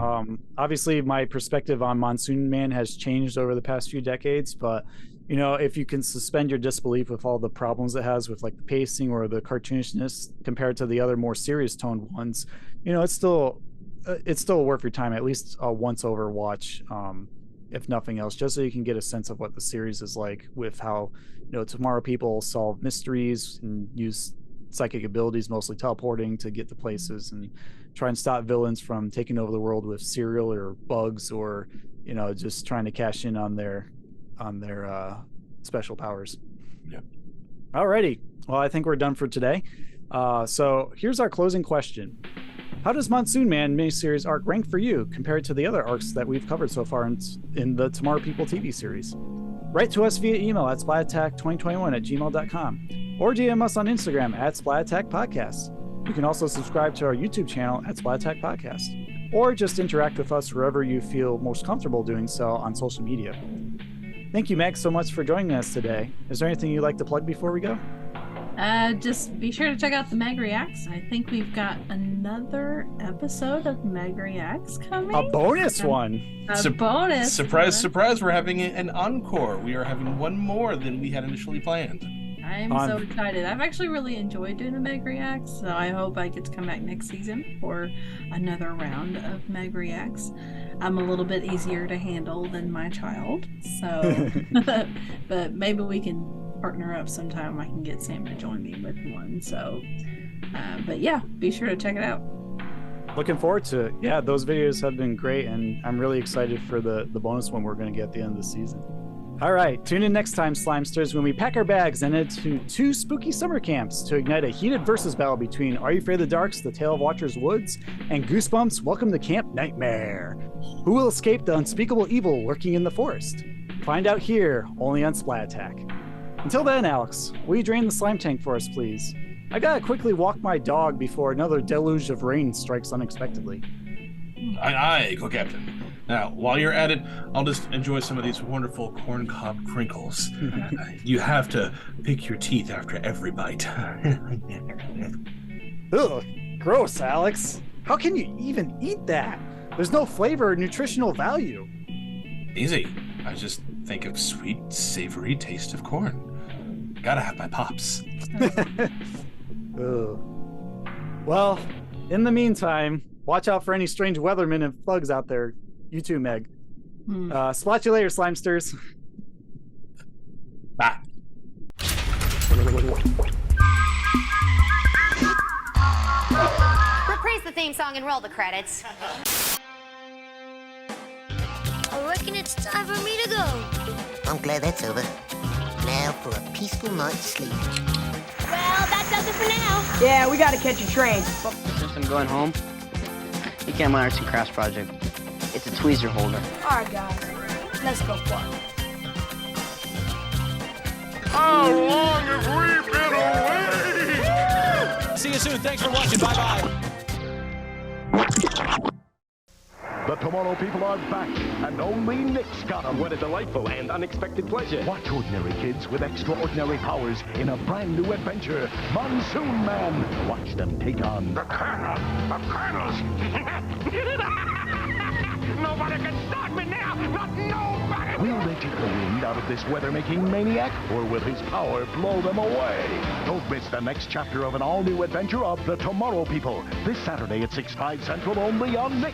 [SPEAKER 1] Obviously, my perspective on Monsoon Man has changed over the past few decades, but you know, if you can suspend your disbelief with all the problems it has with like the pacing or the cartoonishness compared to the other more serious toned ones, you know, it's still worth your time, at least a once over watch, if nothing else, just so you can get a sense of what the series is like, with how, you know, tomorrow people solve mysteries and use psychic abilities, mostly teleporting, to get to places and try and stop villains from taking over the world with cereal or bugs, or, you know, just trying to cash in on their special powers.
[SPEAKER 2] Yeah.
[SPEAKER 1] Alrighty. Well, I think we're done for today. So here's our closing question. How does Monsoon Man miniseries arc rank for you compared to the other arcs that we've covered so far in the Tomorrow People TV series? Write to us via email at splatattack2021@gmail.com or DM us on Instagram at splatattackpodcast. You can also subscribe to our YouTube channel at Splatattack Podcast, or just interact with us wherever you feel most comfortable doing so on social media. Thank you, Meg, so much for joining us today. Is there anything you'd like to plug before we go?
[SPEAKER 3] Just be sure to check out the Meg Reacts. I think we've got another episode of Meg Reacts coming.
[SPEAKER 1] A bonus one.
[SPEAKER 3] Bonus.
[SPEAKER 2] Surprise, we're having an encore. We are having one more than we had initially planned.
[SPEAKER 3] I'm so excited. I've actually really enjoyed doing the Meg Reacts, so I hope I get to come back next season for another round of Meg Reacts. I'm a little bit easier to handle than my child, so but maybe we can partner up sometime. I can get Sam to join me with one. So but yeah, be sure to check it out.
[SPEAKER 1] Looking forward to it. Yeah, those videos have been great, and I'm really excited for the bonus one we're going to get at the end of the season. All right, tune in next time, Slimesters, when we pack our bags and head to 2 spooky summer camps to ignite a heated versus battle between Are You Afraid of the Dark's The Tale of Watcher's Woods and Goosebumps' Welcome to Camp Nightmare. Who will escape the unspeakable evil lurking in the forest? Find out here, only on Splat Attack. Until then, Alex, will you drain the slime tank for us, please? I gotta quickly walk my dog before another deluge of rain strikes unexpectedly.
[SPEAKER 2] Aye, Co-Captain. Now, while you're at it, I'll just enjoy some of these wonderful corncob crinkles. You have to pick your teeth after every bite.
[SPEAKER 1] Ugh, gross, Alex. How can you even eat that? There's no flavor or nutritional value.
[SPEAKER 2] Easy. I just think of sweet, savory taste of corn. Gotta have my pops.
[SPEAKER 1] Ugh. Well, in the meantime, watch out for any strange weathermen and thugs out there. You too, Meg. Splat you later, Slimesters.
[SPEAKER 2] Bye.
[SPEAKER 6] Reprise the theme song and roll the credits.
[SPEAKER 18] I reckon it's time for me to go.
[SPEAKER 15] I'm glad that's over. Now for a peaceful night's sleep.
[SPEAKER 18] Well, that does it for now.
[SPEAKER 11] Yeah, we gotta catch a train.
[SPEAKER 13] Since I'm going home, you can't my arts and crafts project. It's a tweezer holder.
[SPEAKER 18] All right, guys, let's go fly.
[SPEAKER 17] How long have we been away?
[SPEAKER 22] See you soon. Thanks for watching. Bye-bye.
[SPEAKER 20] The Tomorrow People are back, and only Nick's got them.
[SPEAKER 4] What a delightful and unexpected pleasure.
[SPEAKER 20] Watch ordinary kids with extraordinary powers in a brand new adventure, Monsoon Man. Watch them take on
[SPEAKER 17] The Colonel of Colonels. Nobody can stop me now. Not nobody.
[SPEAKER 20] Will they take the wind out of this weather-making maniac, or will his power blow them away? Don't miss the next chapter of an all-new adventure of The Tomorrow People, this Saturday at 6/5 Central, only on Nick.